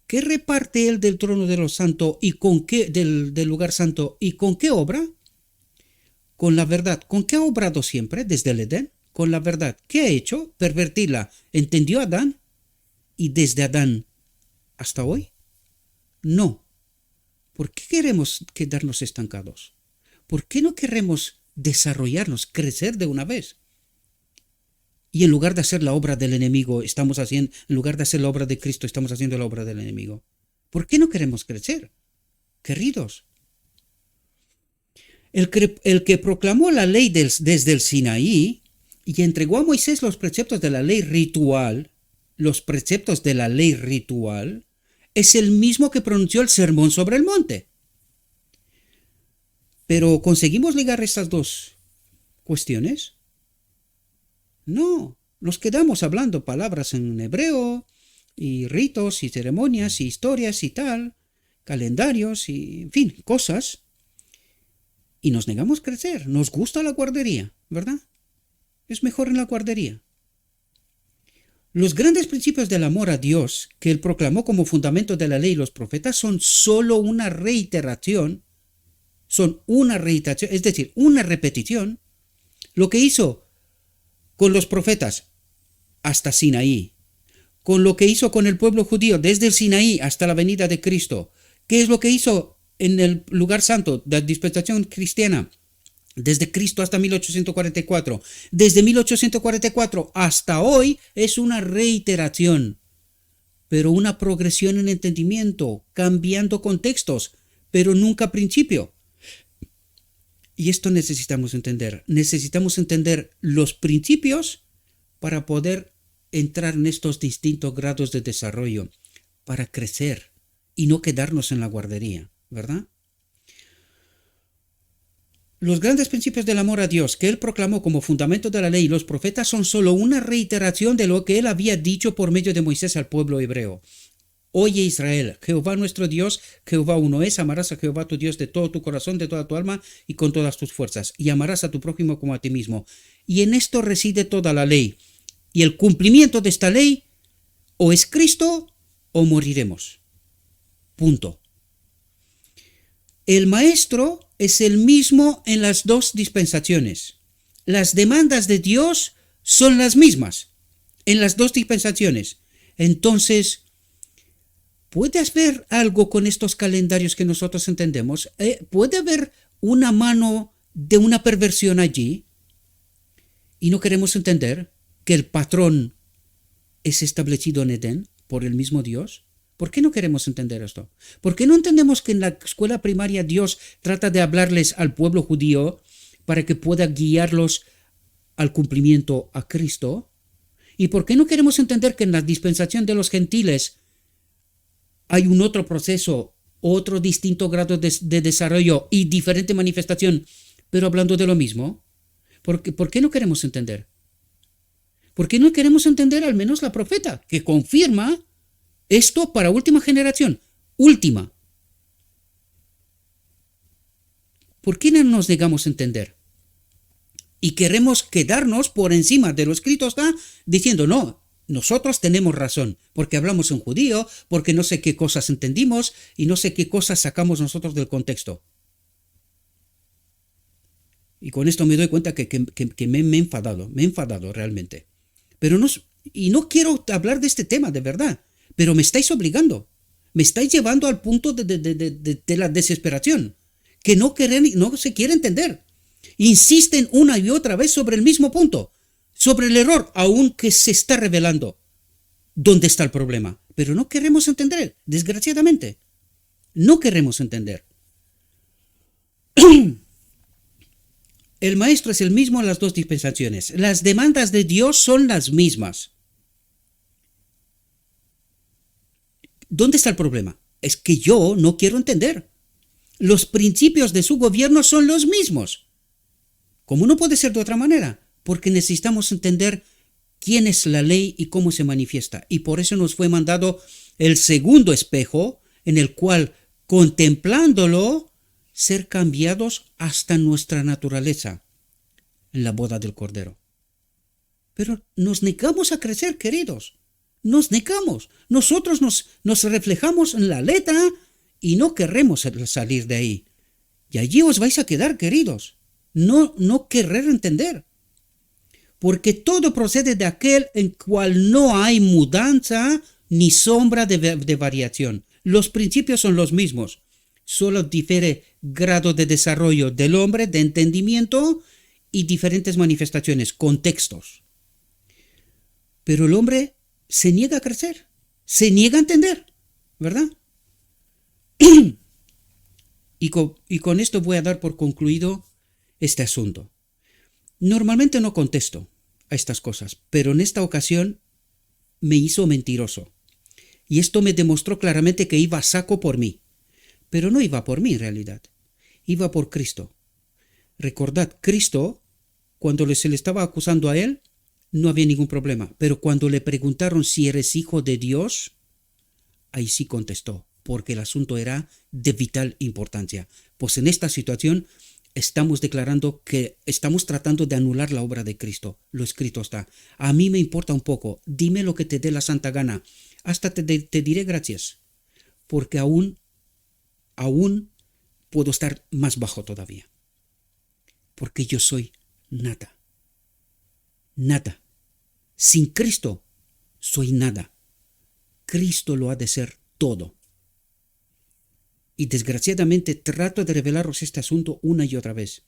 ¿Qué reparte él del trono de los santos y con qué del lugar santo y con qué obra? Con la verdad. ¿Con qué ha obrado siempre desde el Edén? Con la verdad. ¿Qué ha hecho? Pervertirla. ¿Entendió Adán? ¿Y desde Adán hasta hoy? No. ¿Por qué queremos quedarnos estancados? ¿Por qué no queremos desarrollarnos, crecer de una vez? Y en lugar de hacer la obra del enemigo, en lugar de hacer la obra de Cristo, estamos haciendo la obra del enemigo. ¿Por qué no queremos crecer? Queridos, el que proclamó la ley desde el Sinaí y entregó a Moisés los preceptos de la ley ritual, es el mismo que pronunció el sermón sobre el monte. Pero ¿conseguimos ligar estas dos cuestiones? No, nos quedamos hablando palabras en hebreo y ritos y ceremonias y historias y tal, calendarios y, en fin, cosas. Y nos negamos a crecer. Nos gusta la guardería, ¿verdad? Es mejor en la guardería. Los grandes principios del amor a Dios que él proclamó como fundamento de la ley y los profetas son solo una reiteración, es decir, una repetición. Lo que hizo con los profetas hasta Sinaí, con lo que hizo con el pueblo judío desde el Sinaí hasta la venida de Cristo, ¿qué es lo que hizo en el lugar santo de la dispensación cristiana? Desde Cristo hasta 1844. Desde 1844 hasta hoy es una reiteración, pero una progresión en entendimiento, cambiando contextos, pero nunca principio. Y esto necesitamos entender. Necesitamos entender los principios para poder entrar en estos distintos grados de desarrollo, para crecer y no quedarnos en la guardería, ¿verdad? Los grandes principios del amor a Dios que él proclamó como fundamento de la ley y los profetas son solo una reiteración de lo que él había dicho por medio de Moisés al pueblo hebreo. Oye Israel, Jehová nuestro Dios, Jehová uno es, amarás a Jehová tu Dios de todo tu corazón, de toda tu alma y con todas tus fuerzas, y amarás a tu prójimo como a ti mismo. Y en esto reside toda la ley. Y el cumplimiento de esta ley o es Cristo o moriremos. Punto. El maestro es el mismo en las dos dispensaciones. Las demandas de Dios son las mismas en las dos dispensaciones. Entonces, ¿puede haber algo con estos calendarios que nosotros entendemos? ¿Puede haber una mano de una perversión allí? Y no queremos entender que el patrón es establecido en Edén por el mismo Dios. ¿Por qué no queremos entender esto? ¿Por qué no entendemos que en la escuela primaria Dios trata de hablarles al pueblo judío para que pueda guiarlos al cumplimiento a Cristo? ¿Y por qué no queremos entender que en la dispensación de los gentiles hay un otro proceso, otro distinto grado de desarrollo y diferente manifestación, pero hablando de lo mismo? ¿Por qué no queremos entender? ¿Por qué no queremos entender al menos la profeta que confirma esto para última generación? Última. ¿Por qué no nos negamos a entender? Y queremos quedarnos por encima de lo escrito está diciendo, no, nosotros tenemos razón, porque hablamos en judío, porque no sé qué cosas entendimos y no sé qué cosas sacamos nosotros del contexto. Y con esto me doy cuenta que me he enfadado realmente. Pero no quiero hablar de este tema, de verdad. Pero me estáis obligando, me estáis llevando al punto de la desesperación, que no se quiere entender. Insisten una y otra vez sobre el mismo punto, sobre el error, aunque se está revelando dónde está el problema. Pero no queremos entender, desgraciadamente. No queremos entender. El maestro es el mismo en las dos dispensaciones. Las demandas de Dios son las mismas. ¿Dónde está el problema? Es que yo no quiero entender. Los principios de su gobierno son los mismos. ¿Cómo no puede ser de otra manera? Porque necesitamos entender quién es la ley y cómo se manifiesta. Y por eso nos fue mandado el segundo espejo, en el cual, contemplándolo, ser cambiados hasta nuestra naturaleza en la boda del Cordero. Pero nos negamos a crecer, queridos. Nos negamos. Nosotros nos reflejamos en la letra y no queremos salir de ahí. Y allí os vais a quedar, queridos. No querer entender. Porque todo procede de aquel en cual no hay mudanza ni sombra de variación. Los principios son los mismos. Solo difiere grado de desarrollo del hombre, de entendimiento y diferentes manifestaciones, contextos. Pero el hombre se niega a crecer, se niega a entender, ¿verdad? Y con esto voy a dar por concluido este asunto. Normalmente no contesto a estas cosas, pero en esta ocasión me hizo mentiroso. Y esto me demostró claramente que iba a saco por mí. Pero no iba por mí en realidad, iba por Cristo. Recordad, Cristo, cuando se le estaba acusando a él, no había ningún problema. Pero cuando le preguntaron si eres hijo de Dios, ahí sí contestó, porque el asunto era de vital importancia. Pues en esta situación estamos declarando que estamos tratando de anular la obra de Cristo. Lo escrito está. A mí me importa un poco. Dime lo que te dé la santa gana. Hasta te diré gracias. Porque aún puedo estar más bajo todavía. Porque yo soy nada. Nada. Sin Cristo soy nada. Cristo lo ha de ser todo. Y desgraciadamente trato de revelaros este asunto una y otra vez.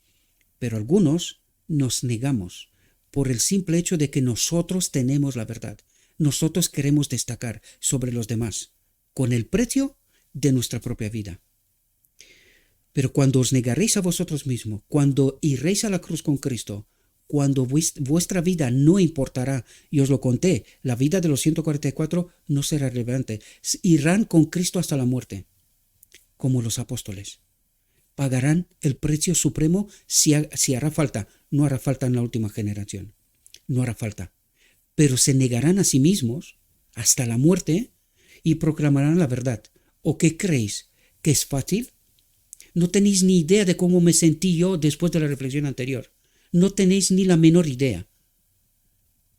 Pero algunos nos negamos por el simple hecho de que nosotros tenemos la verdad. Nosotros queremos destacar sobre los demás, con el precio de nuestra propia vida. Pero cuando os negaréis a vosotros mismos, cuando iréis a la cruz con Cristo, cuando vuestra vida no importará, y os lo conté, la vida de los 144 no será relevante, irán con Cristo hasta la muerte. Como los apóstoles. Pagarán el precio supremo si hará falta. No hará falta en la última generación. No hará falta. Pero se negarán a sí mismos hasta la muerte y proclamarán la verdad. ¿O qué creéis? ¿Que es fácil? No tenéis ni idea de cómo me sentí yo después de la reflexión anterior. No tenéis ni la menor idea.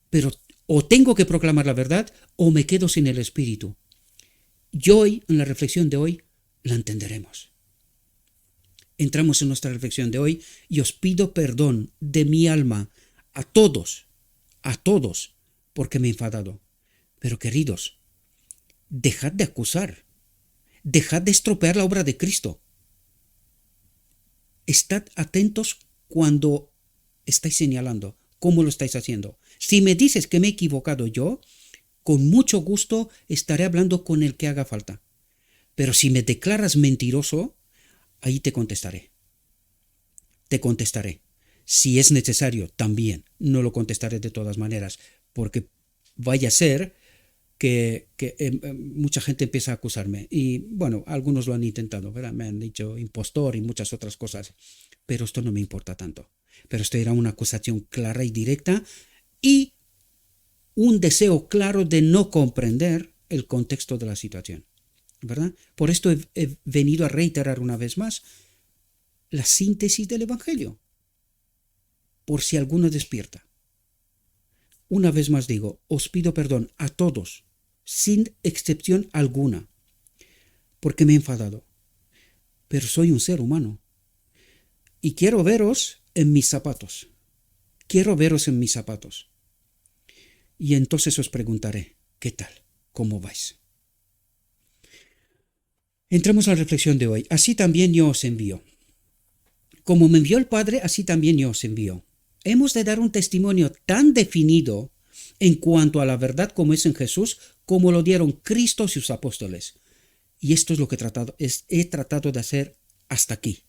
Pero o tengo que proclamar la verdad o me quedo sin el Espíritu. Y hoy, en la reflexión de hoy, la entenderemos. Entramos en nuestra reflexión de hoy y os pido perdón de mi alma a todos, porque me he enfadado. Pero queridos, dejad de acusar, dejad de estropear la obra de Cristo. Estad atentos cuando estáis señalando, cómo lo estáis haciendo. Si me dices que me he equivocado yo, con mucho gusto estaré hablando con el que haga falta. Pero si me declaras mentiroso, ahí te contestaré. Te contestaré. Si es necesario, también. No lo contestaré de todas maneras, porque vaya a ser que mucha gente empieza a acusarme. Y bueno, algunos lo han intentado, ¿verdad? Me han dicho impostor y muchas otras cosas. Pero esto no me importa tanto. Pero esto era una acusación clara y directa y un deseo claro de no comprender el contexto de la situación. ¿Verdad? Por esto he venido a reiterar una vez más la síntesis del Evangelio, por si alguno despierta. Una vez más digo, os pido perdón a todos, sin excepción alguna, porque me he enfadado, pero soy un ser humano y quiero veros en mis zapatos. Quiero veros en mis zapatos. Y entonces os preguntaré, ¿qué tal? ¿Cómo vais? Entremos a la reflexión de hoy. Así también yo os envío. Como me envió el Padre, así también yo os envío. Hemos de dar un testimonio tan definido en cuanto a la verdad como es en Jesús, como lo dieron Cristo y sus apóstoles. Y esto es lo que he tratado de hacer hasta aquí.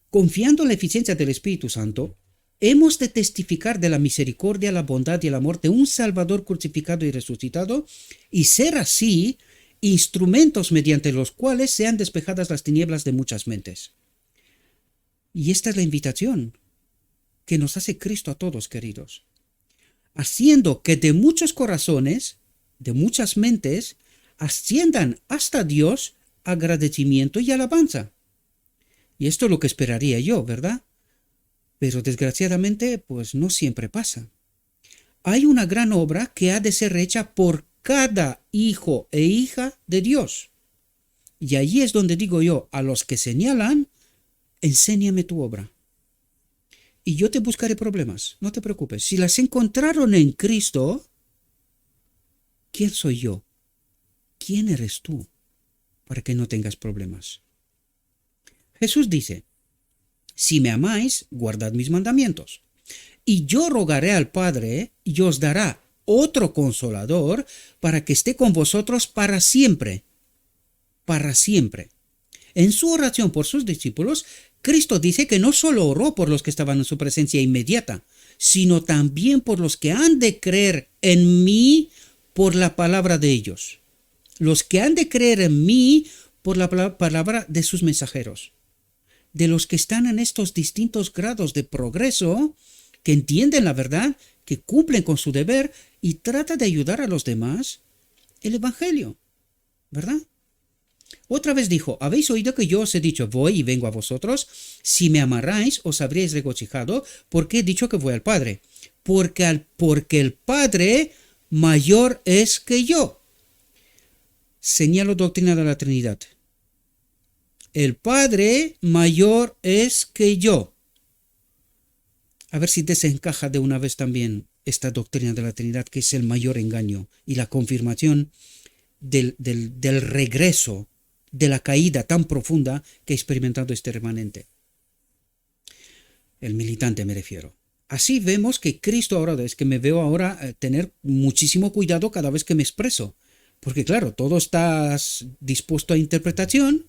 Confiando en la eficiencia del Espíritu Santo, hemos de testificar de la misericordia, la bondad y el amor de un Salvador crucificado y resucitado, y ser así instrumentos mediante los cuales sean despejadas las tinieblas de muchas mentes. Y esta es la invitación que nos hace Cristo a todos, queridos, haciendo que de muchos corazones, de muchas mentes, asciendan hasta Dios agradecimiento y alabanza. Y esto es lo que esperaría yo, ¿verdad? Pero desgraciadamente, pues no siempre pasa. hay una gran obra que ha de ser hecha por cada hijo e hija de Dios. Y allí es donde digo yo, a los que señalan, enséñame tu obra. Y yo te buscaré problemas, no te preocupes. Si las encontraron en Cristo, ¿quién soy yo? ¿Quién eres tú para que no tengas problemas? Jesús dice, si me amáis, guardad mis mandamientos. Y yo rogaré al Padre y os dará otro consolador para que esté con vosotros para siempre. Para siempre. En su oración por sus discípulos, Cristo dice que no solo oró por los que estaban en su presencia inmediata, sino también por los que han de creer en mí por la palabra de ellos. Los que han de creer en mí por la palabra de sus mensajeros. De los que están en estos distintos grados de progreso, que entienden la verdad, que cumplen con su deber y tratan de ayudar a los demás, el Evangelio, ¿verdad? Otra vez dijo, habéis oído que yo os he dicho, voy y vengo a vosotros, si me amarais os habríais regocijado, porque he dicho que voy al Padre, porque el Padre mayor es que yo. Señalo doctrina de la Trinidad. El Padre mayor es que yo. A ver si desencaja de una vez también esta doctrina de la Trinidad, que es el mayor engaño y la confirmación del regreso, de la caída tan profunda que ha experimentado este remanente. El militante me refiero. Así vemos que Cristo ahora, es que me veo ahora tener muchísimo cuidado cada vez que me expreso. Porque claro, todo está dispuesto a interpretación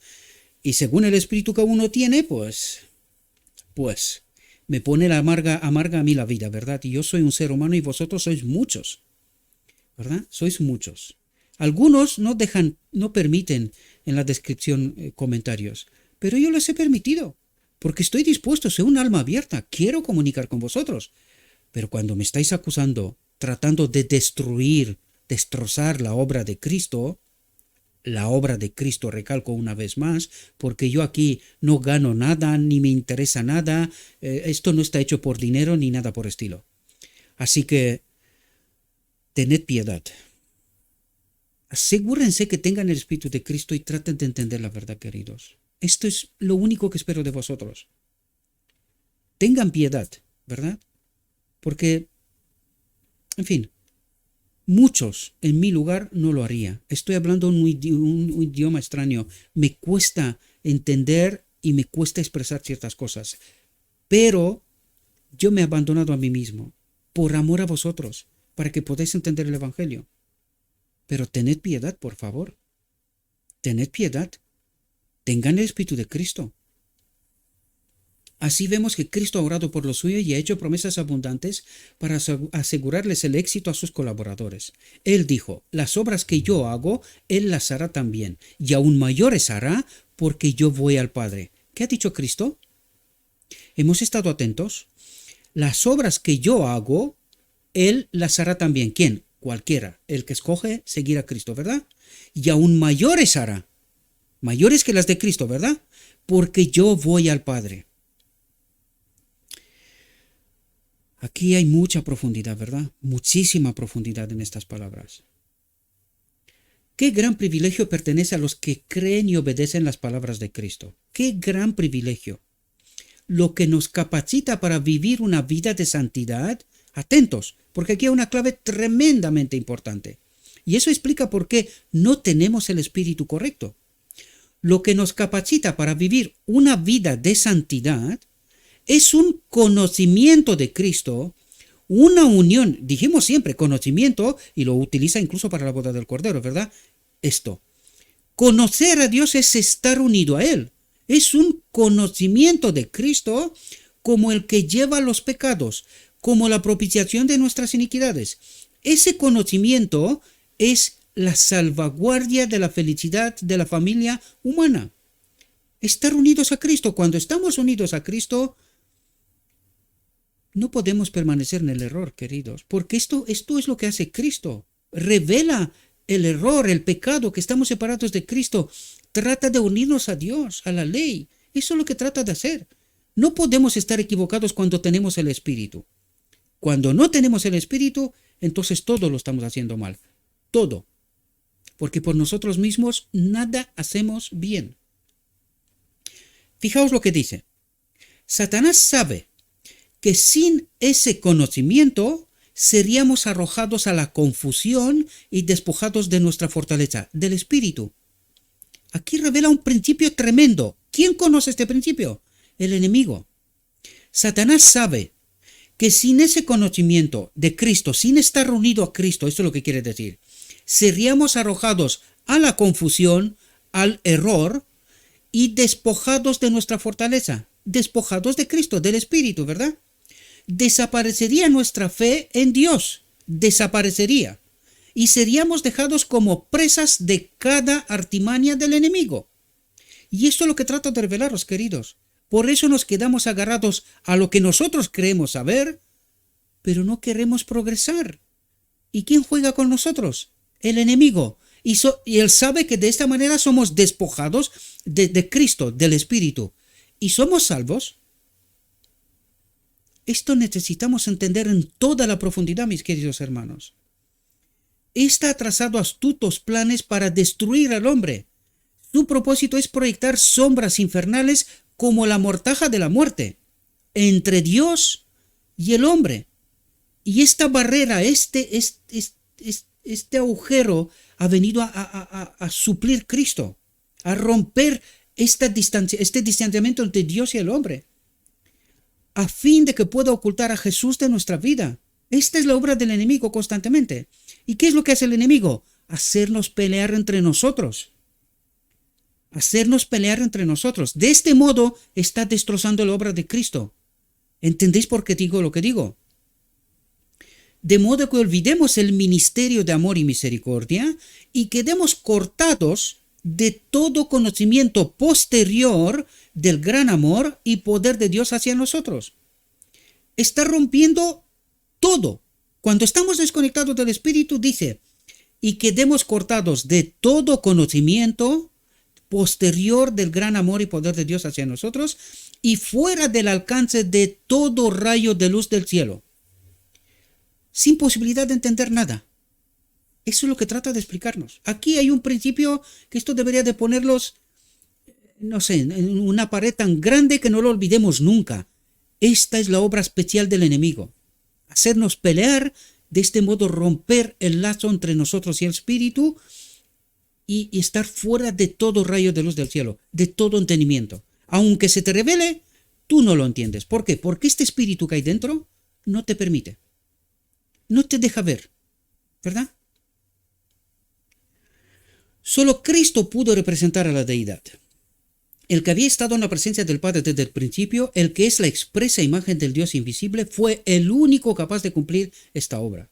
y según el espíritu que uno tiene, pues me pone la amarga a mí la vida, ¿verdad? Y yo soy un ser humano y vosotros sois muchos, ¿verdad? Sois muchos. Algunos no permiten en la descripción comentarios, pero yo les he permitido, porque estoy dispuesto, soy un alma abierta, quiero comunicar con vosotros. Pero cuando me estáis acusando, tratando de destrozar la obra de Cristo, recalco una vez más, porque yo aquí no gano nada, ni me interesa nada, esto no está hecho por dinero ni nada por estilo. Así que, tened piedad. Asegúrense que tengan el Espíritu de Cristo y traten de entender la verdad, queridos. Esto es lo único que espero de vosotros. Tengan piedad, ¿verdad? Porque, en fin, muchos en mi lugar no lo haría. Estoy hablando un idioma extraño. Me cuesta entender y me cuesta expresar ciertas cosas. Pero yo me he abandonado a mí mismo por amor a vosotros, para que podáis entender el Evangelio. Pero tened piedad, por favor. Tened piedad. Tengan el Espíritu de Cristo. Así vemos que Cristo ha orado por lo suyo y ha hecho promesas abundantes para asegurarles el éxito a sus colaboradores. Él dijo, las obras que yo hago, Él las hará también, y aún mayores hará, porque yo voy al Padre. ¿Qué ha dicho Cristo? ¿Hemos estado atentos? Las obras que yo hago, Él las hará también. ¿Quién? Cualquiera. El que escoge seguir a Cristo, ¿verdad? Y aún mayores hará. Mayores que las de Cristo, ¿verdad? Porque yo voy al Padre. Aquí hay mucha profundidad, ¿verdad? Muchísima profundidad en estas palabras. Qué gran privilegio pertenece a los que creen y obedecen las palabras de Cristo. Qué gran privilegio. Lo que nos capacita para vivir una vida de santidad. Atentos, porque aquí hay una clave tremendamente importante. Y eso explica por qué no tenemos el espíritu correcto. Lo que nos capacita para vivir una vida de santidad es un conocimiento de Cristo, una unión, dijimos siempre conocimiento, y lo utiliza incluso para la boda del Cordero, ¿verdad? Esto. Conocer a Dios es estar unido a Él. Es un conocimiento de Cristo como el que lleva los pecados, como la propiciación de nuestras iniquidades. Ese conocimiento es la salvaguardia de la felicidad de la familia humana. Estar unidos a Cristo. Cuando estamos unidos a Cristo, no podemos permanecer en el error, queridos, porque esto es lo que hace Cristo. Revela el error, el pecado, que estamos separados de Cristo. Trata de unirnos a Dios, a la ley. Eso es lo que trata de hacer. No podemos estar equivocados cuando tenemos el Espíritu. Cuando no tenemos el Espíritu, entonces todo lo estamos haciendo mal. Todo. Porque por nosotros mismos nada hacemos bien. Fijaos lo que dice. Satanás sabe que sin ese conocimiento seríamos arrojados a la confusión y despojados de nuestra fortaleza, del espíritu. Aquí revela un principio tremendo. ¿Quién conoce este principio? El enemigo. Satanás sabe que sin ese conocimiento de Cristo, sin estar unido a Cristo, eso es lo que quiere decir, seríamos arrojados a la confusión, al error y despojados de nuestra fortaleza, despojados de Cristo, del Espíritu, ¿verdad? Desaparecería nuestra fe en Dios, desaparecería, y seríamos dejados como presas de cada artimaña del enemigo. Y esto es lo que trato de revelaros, queridos. Por eso nos quedamos agarrados a lo que nosotros creemos saber, pero no queremos progresar. ¿Y quién juega con nosotros? El enemigo. Y él sabe que de esta manera somos despojados de Cristo, del Espíritu. ¿Y somos salvos? Esto necesitamos entender en toda la profundidad, mis queridos hermanos. Ésta ha trazado astutos planes para destruir al hombre. Su propósito es proyectar sombras infernales como la mortaja de la muerte entre Dios y el hombre. Y esta barrera, este agujero ha venido a suplir Cristo, a romper este distanciamiento entre Dios y el hombre, a fin de que pueda ocultar a Jesús de nuestra vida. Esta es la obra del enemigo constantemente. ¿Y qué es lo que hace el enemigo? Hacernos pelear entre nosotros. Hacernos pelear entre nosotros. De este modo está destrozando la obra de Cristo. ¿Entendéis por qué digo lo que digo? De modo que olvidemos el ministerio de amor y misericordia y quedemos cortados de todo conocimiento posterior del gran amor y poder de Dios hacia nosotros. Está rompiendo todo. Cuando estamos desconectados del Espíritu, dice, y quedemos cortados de todo conocimiento posterior del gran amor y poder de Dios hacia nosotros y fuera del alcance de todo rayo de luz del cielo. Sin posibilidad de entender nada. Eso es lo que trata de explicarnos. Aquí hay un principio que esto debería de ponerlos, no sé, en una pared tan grande que no lo olvidemos nunca. Esta es la obra especial del enemigo. Hacernos pelear, de este modo romper el lazo entre nosotros y el Espíritu y estar fuera de todo rayo de luz del cielo, de todo entendimiento. Aunque se te revele, tú no lo entiendes. ¿Por qué? Porque este espíritu que hay dentro no te permite. No te deja ver, ¿verdad? Solo Cristo pudo representar a la deidad. El que había estado en la presencia del Padre desde el principio, el que es la expresa imagen del Dios invisible, fue el único capaz de cumplir esta obra.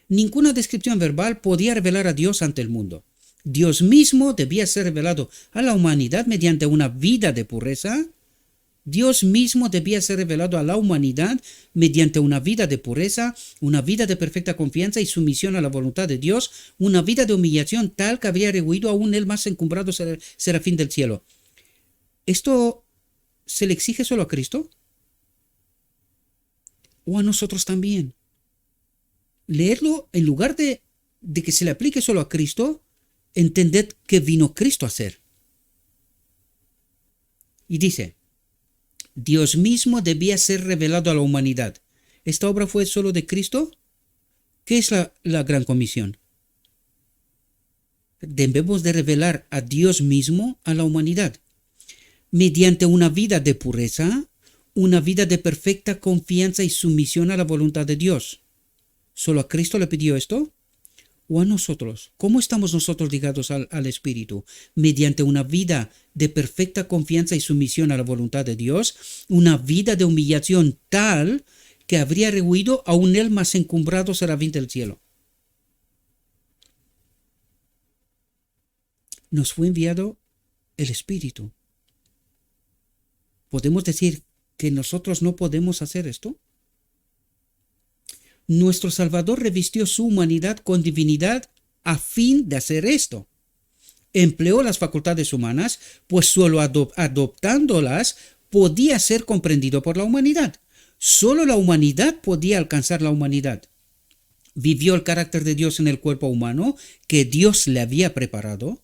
Ninguna descripción verbal podía revelar a Dios ante el mundo. Dios mismo debía ser revelado a la humanidad mediante una vida de pureza. Dios mismo debía ser revelado a la humanidad mediante una vida de pureza, una vida de perfecta confianza y sumisión a la voluntad de Dios, una vida de humillación tal que habría rehuido aún el más encumbrado serafín del cielo. ¿Esto se le exige solo a Cristo? ¿O a nosotros también? Leerlo, en lugar de que se le aplique solo a Cristo, entended qué vino Cristo a hacer. Y dice, Dios mismo debía ser revelado a la humanidad. ¿Esta obra fue solo de Cristo? ¿Qué es la gran comisión? Debemos de revelar a Dios mismo a la humanidad mediante una vida de pureza, una vida de perfecta confianza y sumisión a la voluntad de Dios. ¿Solo a Cristo le pidió esto? ¿O a nosotros? ¿Cómo estamos nosotros ligados al Espíritu? Mediante una vida de perfecta confianza y sumisión a la voluntad de Dios, una vida de humillación tal que habría rehuido aún el más encumbrado serafín del cielo. Nos fue enviado el Espíritu. ¿Podemos decir que nosotros no podemos hacer esto? Nuestro Salvador revistió su humanidad con divinidad a fin de hacer esto. Empleó las facultades humanas, pues solo adoptándolas podía ser comprendido por la humanidad. Solo la humanidad podía alcanzar la humanidad. vivió el carácter de Dios en el cuerpo humano que Dios le había preparado,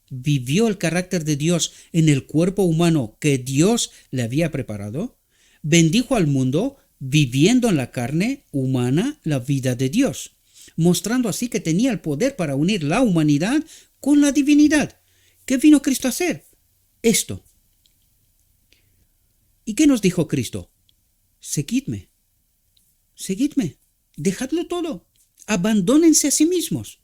vivió el carácter de Dios en el cuerpo humano que Dios le había preparado, bendijo al mundo viviendo en la carne humana la vida de Dios, mostrando así que tenía el poder para unir la humanidad con la divinidad. ¿Qué vino Cristo a hacer? Esto. ¿Y qué nos dijo Cristo? Seguidme, seguidme, dejadlo todo, abandónense a sí mismos.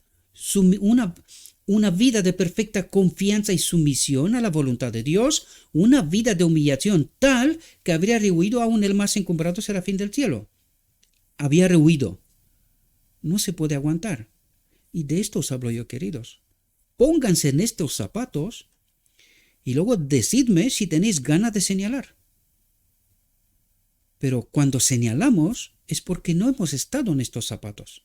Una vida de perfecta confianza y sumisión a la voluntad de Dios, una vida de humillación tal que habría rehuido aún el más encumbrado serafín del cielo. Había rehuido. No se puede aguantar. Y de esto os hablo yo, queridos. Pónganse en estos zapatos y luego decidme si tenéis ganas de señalar. Pero cuando señalamos es porque no hemos estado en estos zapatos.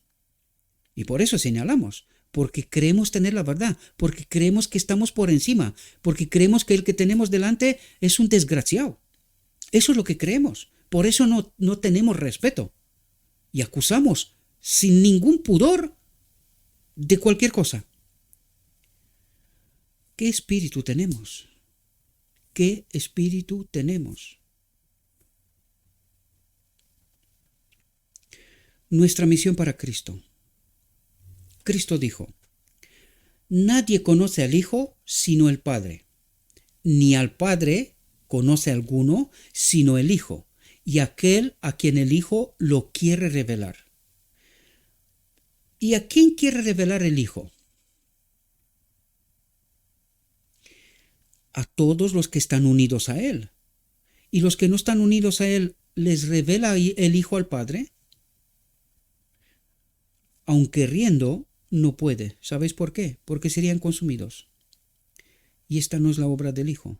Y por eso señalamos, porque creemos tener la verdad, porque creemos que estamos por encima, porque creemos que el que tenemos delante es un desgraciado. Eso es lo que creemos. Por eso no tenemos respeto. Y acusamos sin ningún pudor de cualquier cosa. ¿Qué espíritu tenemos? ¿Qué espíritu tenemos? Nuestra misión para Cristo. Cristo dijo: nadie conoce al Hijo sino el Padre, ni al Padre conoce alguno sino el Hijo, y aquel a quien el Hijo lo quiere revelar. ¿Y a quién quiere revelar el Hijo? A todos los que están unidos a Él. ¿Y los que no están unidos a Él, les revela el Hijo al Padre? Aunque riendo, no puede. ¿Sabéis por qué? Porque serían consumidos. Y esta no es la obra del Hijo.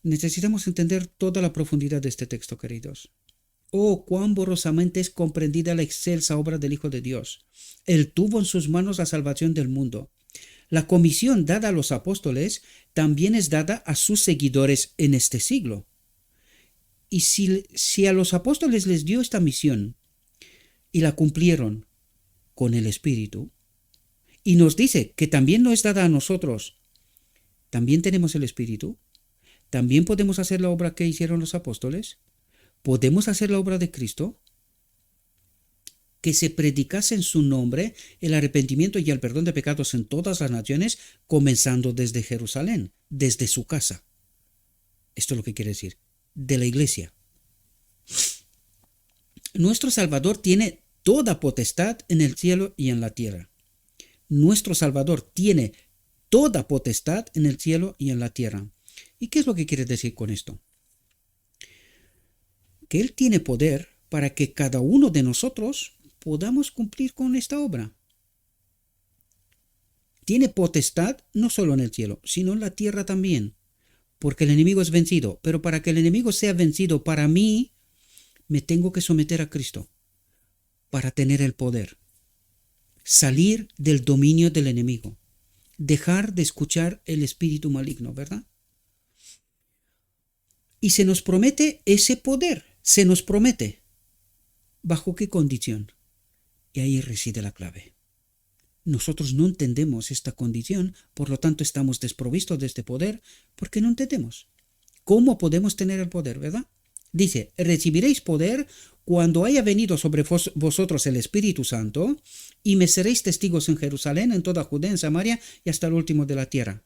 Necesitamos entender toda la profundidad de este texto, queridos. Oh, cuán borrosamente es comprendida la excelsa obra del Hijo de Dios. Él tuvo en sus manos la salvación del mundo. La comisión dada a los apóstoles también es dada a sus seguidores en este siglo. Y si a los apóstoles les dio esta misión y la cumplieron con el Espíritu, y nos dice que también nos es dada a nosotros, también tenemos el Espíritu, también podemos hacer la obra que hicieron los apóstoles, podemos hacer la obra de Cristo, que se predicase en su nombre el arrepentimiento y el perdón de pecados en todas las naciones, comenzando desde Jerusalén, desde su casa. Esto es lo que quiere decir, de la iglesia. Nuestro Salvador tiene toda potestad en el cielo y en la tierra. Nuestro Salvador tiene toda potestad en el cielo y en la tierra. ¿Y qué es lo que quiere decir con esto? Que Él tiene poder para que cada uno de nosotros podamos cumplir con esta obra. Tiene potestad no solo en el cielo, sino en la tierra también, porque el enemigo es vencido. Pero para que el enemigo sea vencido, para mí, me tengo que someter a Cristo para tener el poder. Salir del dominio del enemigo. Dejar de escuchar el espíritu maligno, ¿verdad? Y se nos promete ese poder. Se nos promete. ¿Bajo qué condición? Y ahí reside la clave. Nosotros no entendemos esta condición, por lo tanto estamos desprovistos de este poder porque no entendemos. ¿Cómo podemos tener el poder, verdad? Dice, recibiréis poder cuando haya venido sobre vosotros el Espíritu Santo y me seréis testigos en Jerusalén, en toda Judea, en Samaria y hasta el último de la tierra.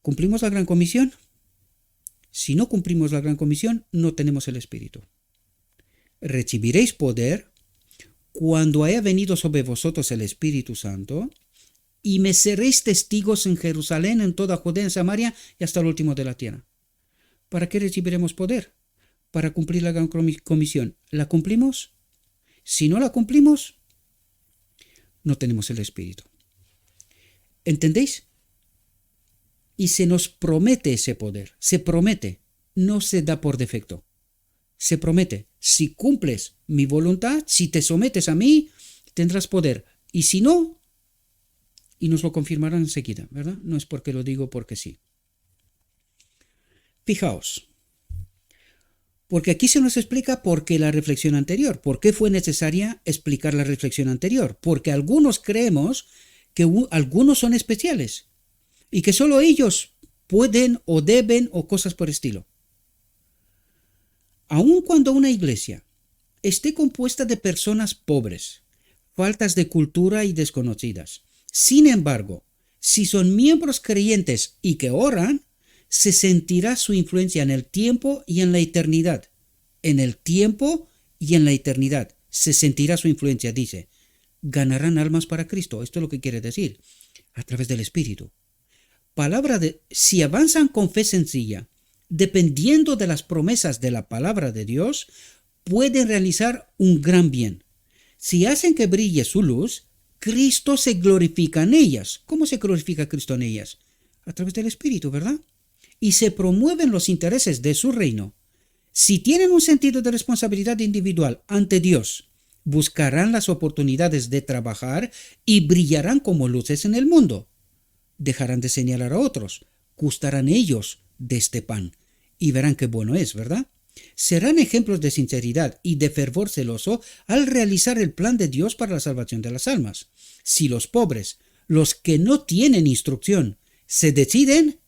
¿Cumplimos la gran comisión? Si no cumplimos la gran comisión, no tenemos el Espíritu. Recibiréis poder cuando haya venido sobre vosotros el Espíritu Santo y me seréis testigos en Jerusalén, en toda Judea, en Samaria y hasta el último de la tierra. ¿Para qué recibiremos poder? Para cumplir la gran comisión. ¿La cumplimos? Si no la cumplimos, no tenemos el Espíritu. ¿Entendéis? Y se nos promete ese poder. Se promete. No se da por defecto. Se promete. Si cumples mi voluntad, si te sometes a mí, tendrás poder. Y si no, y nos lo confirmarán enseguida, ¿verdad? No es porque lo digo porque sí. Fijaos, Porque aquí se nos explica por qué la reflexión anterior, por qué fue necesaria explicar la reflexión anterior. Porque algunos creemos que algunos son especiales y que solo ellos pueden o deben o cosas por estilo. Aun cuando una iglesia esté compuesta de personas pobres, faltas de cultura y desconocidas, sin embargo, si son miembros creyentes y que oran, se sentirá su influencia en el tiempo y en la eternidad. En el tiempo y en la eternidad se sentirá su influencia, dice. Ganarán almas para Cristo. Esto es lo que quiere decir. A través del Espíritu. Si avanzan con fe sencilla, dependiendo de las promesas de la palabra de Dios, pueden realizar un gran bien. Si hacen que brille su luz, Cristo se glorifica en ellas. ¿Cómo se glorifica Cristo en ellas? A través del Espíritu, ¿verdad? Y se promueven los intereses de su reino. Si tienen un sentido de responsabilidad individual ante Dios, buscarán las oportunidades de trabajar y brillarán como luces en el mundo. Dejarán de señalar a otros, gustarán ellos de este pan y verán qué bueno es, ¿verdad? Serán ejemplos de sinceridad y de fervor celoso al realizar el plan de Dios para la salvación de las almas. Si los pobres, los que no tienen instrucción, se deciden,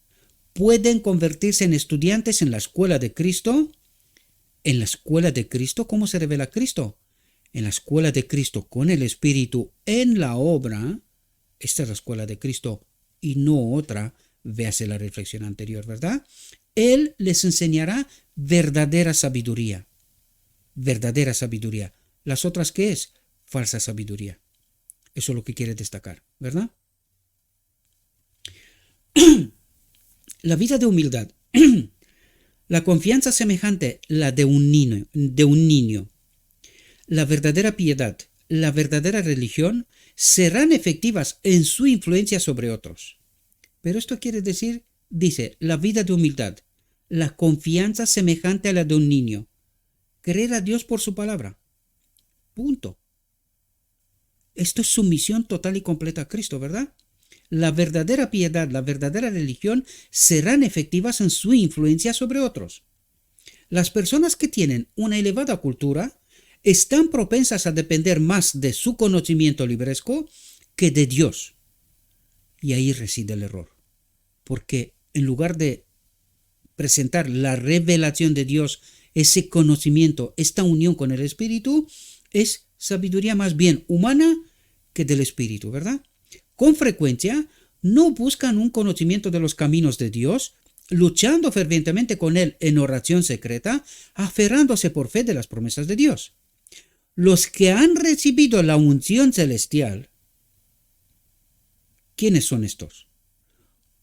pueden convertirse en estudiantes en la escuela de Cristo. ¿En la escuela de Cristo? ¿Cómo se revela Cristo? En la escuela de Cristo con el Espíritu en la obra. Esta es la escuela de Cristo y no otra. Véase la reflexión anterior, ¿verdad? Él les enseñará verdadera sabiduría. Verdadera sabiduría. ¿Las otras qué es? Falsa sabiduría. Eso es lo que quiere destacar, ¿verdad? La vida de humildad. La confianza semejante la de un niño. La verdadera piedad, la verdadera religión serán efectivas en su influencia sobre otros. Pero esto quiere decir, dice, la vida de humildad, la confianza semejante a la de un niño. Creer a Dios por su palabra. Punto. Esto es sumisión total y completa a Cristo, ¿verdad? La verdadera piedad, la verdadera religión serán efectivas en su influencia sobre otros. Las personas que tienen una elevada cultura están propensas a depender más de su conocimiento libresco que de Dios. Y ahí reside el error. Porque en lugar de presentar la revelación de Dios, ese conocimiento, esta unión con el Espíritu, es sabiduría más bien humana que del Espíritu, ¿verdad? Con frecuencia no buscan un conocimiento de los caminos de Dios, luchando fervientemente con Él en oración secreta, aferrándose por fe de las promesas de Dios. Los que han recibido la unción celestial, ¿quiénes son estos?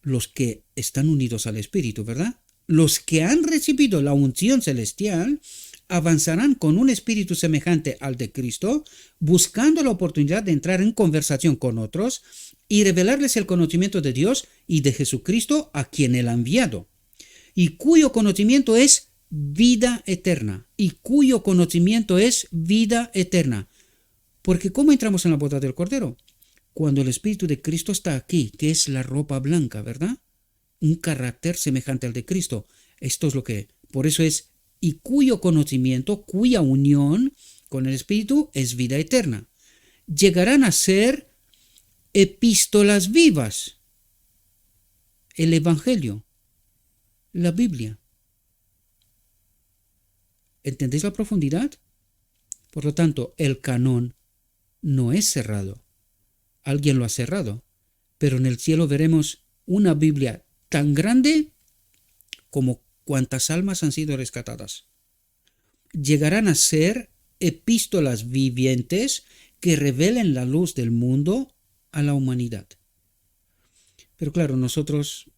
Los que están unidos al Espíritu, ¿verdad? Los que han recibido la unción celestial avanzarán con un espíritu semejante al de Cristo, buscando la oportunidad de entrar en conversación con otros y revelarles el conocimiento de Dios y de Jesucristo a quien Él ha enviado, y cuyo conocimiento es vida eterna, Porque ¿cómo entramos en la boda del Cordero? Cuando el Espíritu de Cristo está aquí, que es la ropa blanca, ¿verdad? Un carácter semejante al de Cristo. Esto es lo que, por eso es, y cuyo conocimiento, cuya unión con el Espíritu es vida eterna. Llegarán a ser epístolas vivas. El Evangelio, la Biblia. ¿Entendéis la profundidad? Por lo tanto, el canon no es cerrado. Alguien lo ha cerrado, pero en el cielo veremos una Biblia tan grande como cuantas almas han sido rescatadas. Llegarán a ser epístolas vivientes que revelen la luz del mundo a la humanidad. Pero claro, nosotros,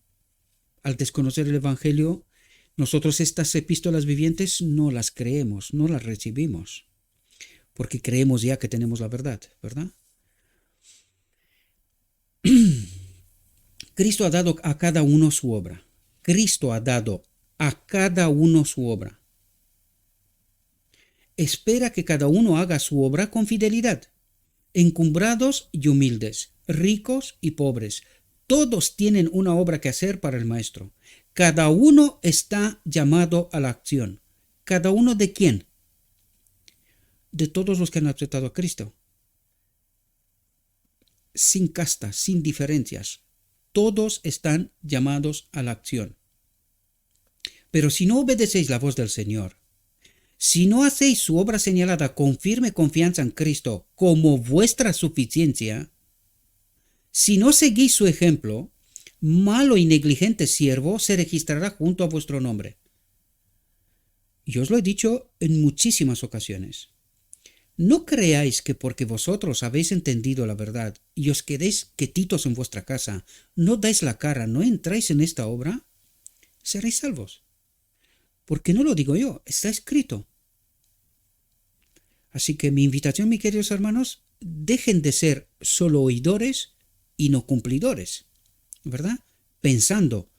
al desconocer el Evangelio, nosotros estas epístolas vivientes no las creemos, no las recibimos, porque creemos ya que tenemos la verdad, ¿verdad? Cristo ha dado a cada uno su obra. Cristo ha dado a cada uno su obra. Espera que cada uno haga su obra con fidelidad. Encumbrados y humildes, ricos y pobres, todos tienen una obra que hacer para el Maestro. Cada uno está llamado a la acción. ¿Cada uno de quién? De todos los que han aceptado a Cristo. Sin casta, sin diferencias. Todos están llamados a la acción. Pero si no obedecéis la voz del Señor, si no hacéis su obra señalada con firme confianza en Cristo como vuestra suficiencia, si no seguís su ejemplo, malo y negligente siervo se registrará junto a vuestro nombre. Y os lo he dicho en muchísimas ocasiones. No creáis que porque vosotros habéis entendido la verdad y os quedéis quietitos en vuestra casa, no dais la cara, no entráis en esta obra, seréis salvos. Porque no lo digo yo, está escrito. Así que mi invitación, mis queridos hermanos, dejen de ser solo oidores y no cumplidores, ¿verdad? Pensando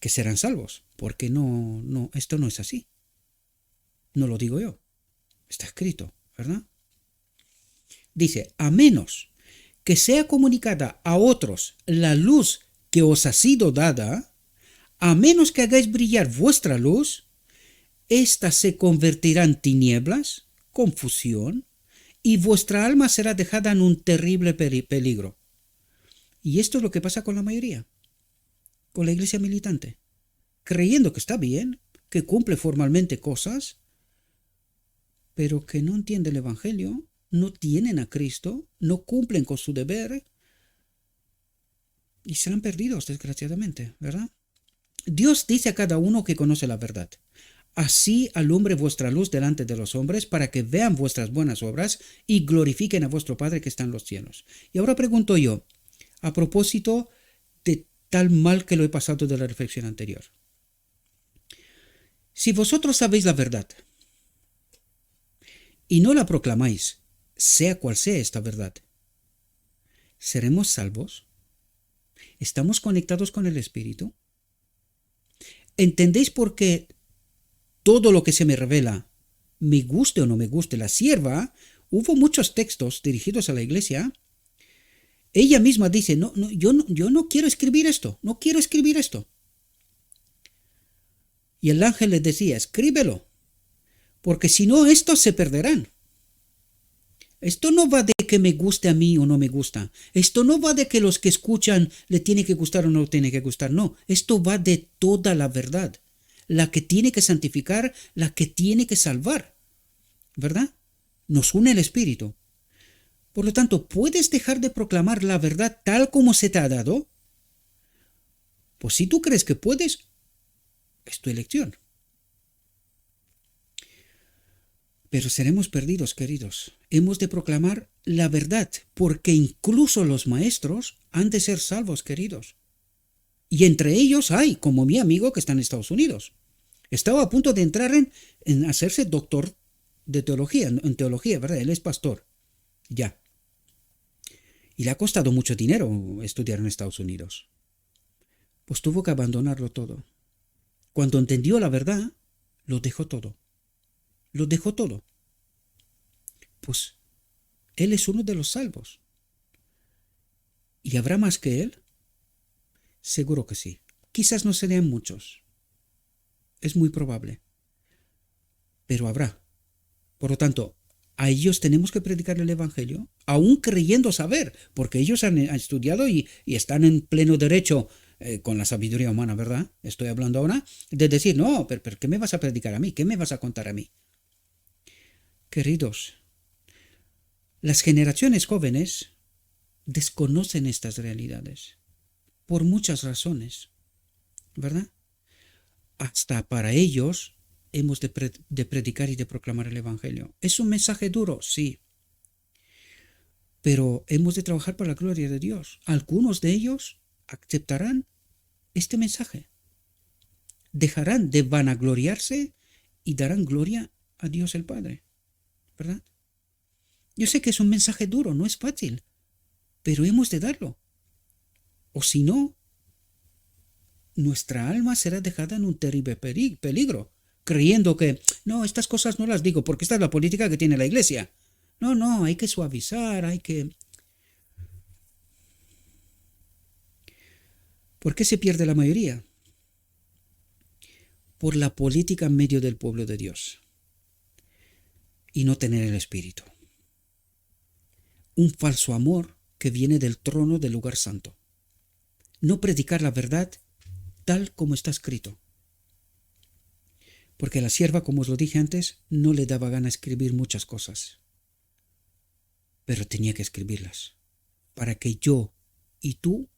que serán salvos, porque no, esto no es así. No lo digo yo, está escrito, ¿verdad? Dice, a menos que sea comunicada a otros la luz que os ha sido dada, a menos que hagáis brillar vuestra luz, ésta se convertirá en tinieblas, confusión, y vuestra alma será dejada en un terrible peligro. Y esto es lo que pasa con la mayoría, con la iglesia militante, creyendo que está bien, que cumple formalmente cosas, pero que no entiende el Evangelio, no tienen a Cristo, no cumplen con su deber y serán perdidos, desgraciadamente, ¿verdad? Dios dice a cada uno que conoce la verdad. Así alumbre vuestra luz delante de los hombres para que vean vuestras buenas obras y glorifiquen a vuestro Padre que está en los cielos. Y ahora pregunto yo, a propósito de tal mal que lo he pasado de la reflexión anterior. Si vosotros sabéis la verdad y no la proclamáis, sea cual sea esta verdad, ¿seremos salvos? ¿Estamos conectados con el Espíritu? ¿Entendéis por qué todo lo que se me revela, me guste o no me guste, la sierva? Hubo muchos textos dirigidos a la iglesia. Ella misma dice, yo no quiero escribir esto, no quiero escribir esto. Y el ángel le decía, escríbelo, porque si no, estos se perderán. Esto no va de que me guste a mí o no me gusta. Esto no va de que los que escuchan le tiene que gustar o no tiene que gustar. No, esto va de toda la verdad. La que tiene que santificar, la que tiene que salvar. ¿Verdad? Nos une el Espíritu. Por lo tanto, ¿puedes dejar de proclamar la verdad tal como se te ha dado? Pues si tú crees que puedes, es tu elección. Pero seremos perdidos, queridos. Hemos de proclamar la verdad, porque incluso los maestros han de ser salvos, queridos. Y entre ellos hay, como mi amigo que está en Estados Unidos. Estaba a punto de entrar en hacerse doctor de teología, en teología, ¿verdad? Él es pastor. Ya. Y le ha costado mucho dinero estudiar en Estados Unidos. Pues tuvo que abandonarlo todo. Cuando entendió la verdad, lo dejó todo. Lo dejó todo. Pues él es uno de los salvos. ¿Y habrá más que él? Seguro que sí. Quizás no serían muchos. Es muy probable. Pero habrá. Por lo tanto, a ellos tenemos que predicar el Evangelio, aún creyendo saber, porque ellos han estudiado y están en pleno derecho con la sabiduría humana, ¿verdad? Estoy hablando ahora de decir, no, pero ¿qué me vas a predicar a mí? ¿Qué me vas a contar a mí? Queridos, las generaciones jóvenes desconocen estas realidades por muchas razones, ¿verdad? Hasta para ellos hemos de predicar y de proclamar el Evangelio. ¿Es un mensaje duro? Sí. Pero hemos de trabajar para la gloria de Dios. Algunos de ellos aceptarán este mensaje. Dejarán de vanagloriarse y darán gloria a Dios el Padre, ¿verdad? Yo sé que es un mensaje duro, no es fácil, pero hemos de darlo. O si no, nuestra alma será dejada en un terrible peligro, creyendo que, no, estas cosas no las digo porque esta es la política que tiene la iglesia. No, hay que suavizar, hay que... ¿Por qué se pierde la mayoría? por la política en medio del pueblo de Dios y no tener el Espíritu. Un falso amor que viene del trono del lugar santo. No predicar la verdad tal como está escrito. Porque la sierva, como os lo dije antes, no le daba gana escribir muchas cosas. Pero tenía que escribirlas para que yo y tú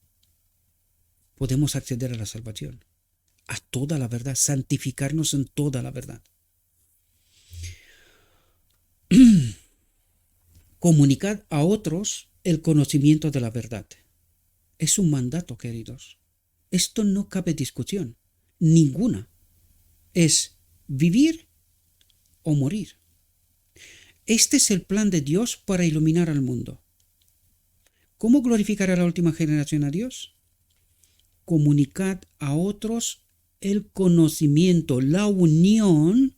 podemos acceder a la salvación, a toda la verdad, santificarnos en toda la verdad. Comunicad a otros el conocimiento de la verdad. Es un mandato, queridos. Esto no cabe discusión, ninguna. Es vivir o morir. Este es el plan de Dios para iluminar al mundo. ¿Cómo glorificará la última generación a Dios? Comunicad a otros el conocimiento, la unión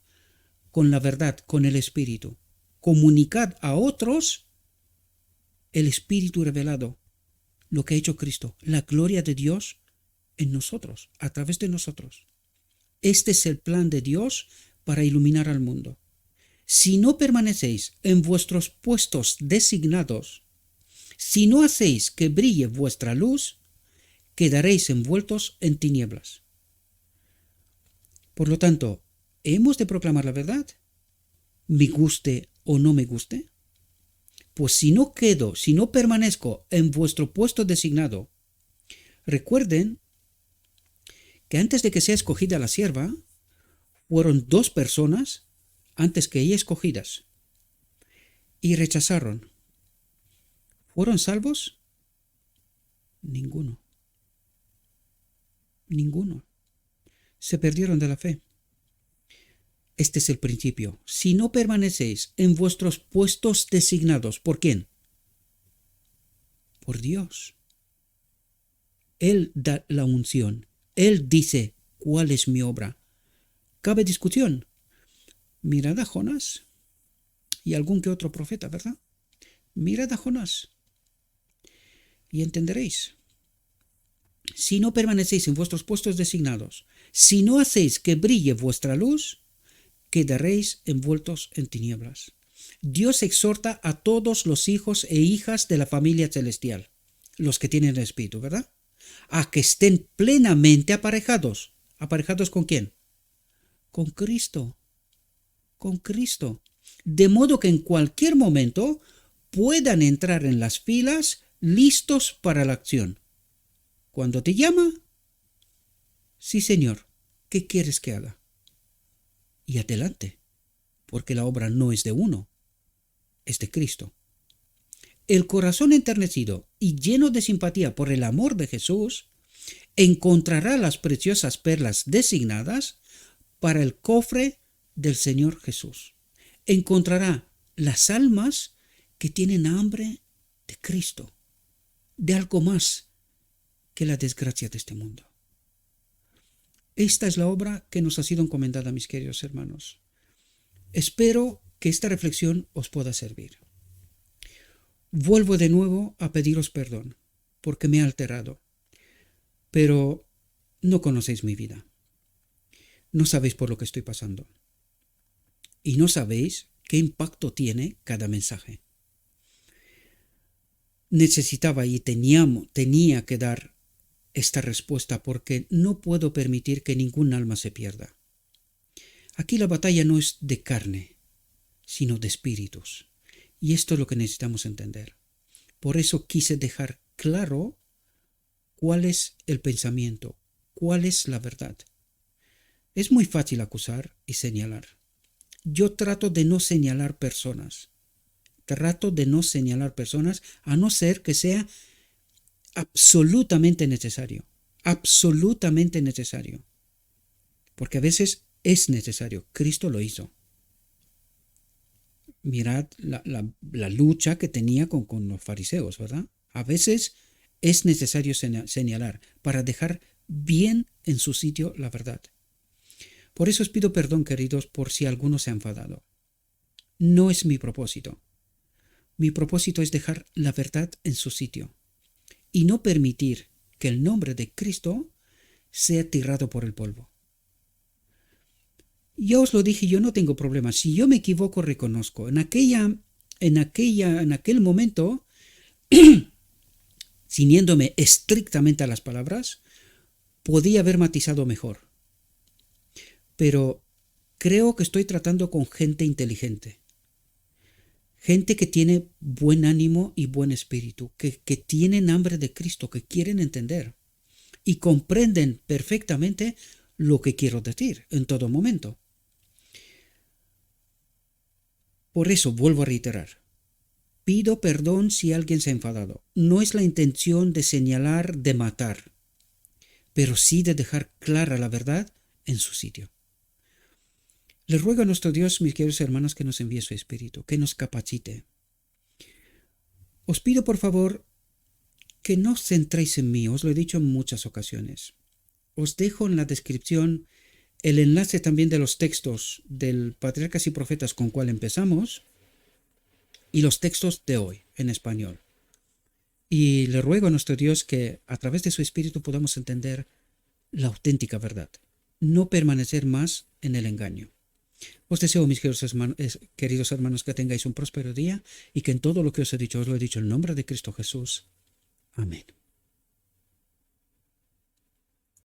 con la verdad, con el Espíritu. Comunicad a otros el Espíritu revelado, lo que ha hecho Cristo, la gloria de Dios en nosotros, a través de nosotros. Este es el plan de Dios para iluminar al mundo. Si no permanecéis en vuestros puestos designados, si no hacéis que brille vuestra luz, quedaréis envueltos en tinieblas. Por lo tanto, ¿hemos de proclamar la verdad? ¿Me guste o no me guste? Pues si no permanezco en vuestro puesto designado, recuerden que antes de que sea escogida la sierva, fueron 2 personas antes que ella escogidas y rechazaron. ¿Fueron salvos? Ninguno. Se perdieron de la fe. Este es el principio. Si no permanecéis en vuestros puestos designados, ¿por quién? Por Dios. Él da la unción. Él dice cuál es mi obra. ¿Cabe discusión? Mirad a Jonás y algún que otro profeta, ¿verdad? Mirad a Jonás y entenderéis. Si no permanecéis en vuestros puestos designados, si no hacéis que brille vuestra luz, quedaréis envueltos en tinieblas. Dios exhorta a todos los hijos e hijas de la familia celestial, los que tienen el Espíritu, ¿verdad? A que estén plenamente aparejados. ¿Aparejados con quién? Con Cristo. Con Cristo. De modo que en cualquier momento puedan entrar en las filas listos para la acción. Cuando te llama, sí, Señor, ¿qué quieres que haga? Y adelante, porque la obra no es de uno, es de Cristo. El corazón enternecido y lleno de simpatía por el amor de Jesús encontrará las preciosas perlas designadas para el cofre del Señor Jesús. Encontrará las almas que tienen hambre de Cristo, de algo más que la desgracia de este mundo. Esta es la obra que nos ha sido encomendada, mis queridos hermanos. Espero que esta reflexión os pueda servir. Vuelvo de nuevo a pediros perdón, porque me he alterado, pero no conocéis mi vida. No sabéis por lo que estoy pasando. Y no sabéis qué impacto tiene cada mensaje. Necesitaba y tenía que dar esta respuesta porque no puedo permitir que ningún alma se pierda. Aquí la batalla no es de carne, sino de espíritus. Y esto es lo que necesitamos entender. Por eso quise dejar claro cuál es el pensamiento, cuál es la verdad. Es muy fácil acusar y señalar. Yo trato de no señalar personas. A no ser que sea absolutamente necesario. Absolutamente necesario. Porque a veces es necesario. Cristo lo hizo. Mirad la lucha que tenía con los fariseos, ¿verdad? A veces es necesario señalar para dejar bien en su sitio la verdad. Por eso os pido perdón, queridos, por si alguno se ha enfadado. No es mi propósito. Mi propósito es dejar la verdad en su sitio y no permitir que el nombre de Cristo sea tirado por el polvo. Yo os lo dije, yo no tengo problema. Si yo me equivoco, reconozco. En aquel momento, ciñéndome estrictamente a las palabras, podía haber matizado mejor. Pero creo que estoy tratando con gente inteligente. Gente que tiene buen ánimo y buen espíritu, que tienen hambre de Cristo, que quieren entender y comprenden perfectamente lo que quiero decir en todo momento. Por eso vuelvo a reiterar, pido perdón si alguien se ha enfadado. No es la intención de señalar, de matar, pero sí de dejar clara la verdad en su sitio. Le ruego a nuestro Dios, mis queridos hermanos, que nos envíe su Espíritu, que nos capacite. Os pido, por favor, que no os centréis en mí, os lo he dicho en muchas ocasiones. Os dejo en la descripción el enlace también de los textos del Patriarcas y Profetas con cual empezamos y los textos de hoy en español. Y le ruego a nuestro Dios que a través de su Espíritu podamos entender la auténtica verdad, no permanecer más en el engaño. Os deseo, mis queridos hermanos, que tengáis un próspero día y que en todo lo que os he dicho, os lo he dicho en nombre de Cristo Jesús. Amén.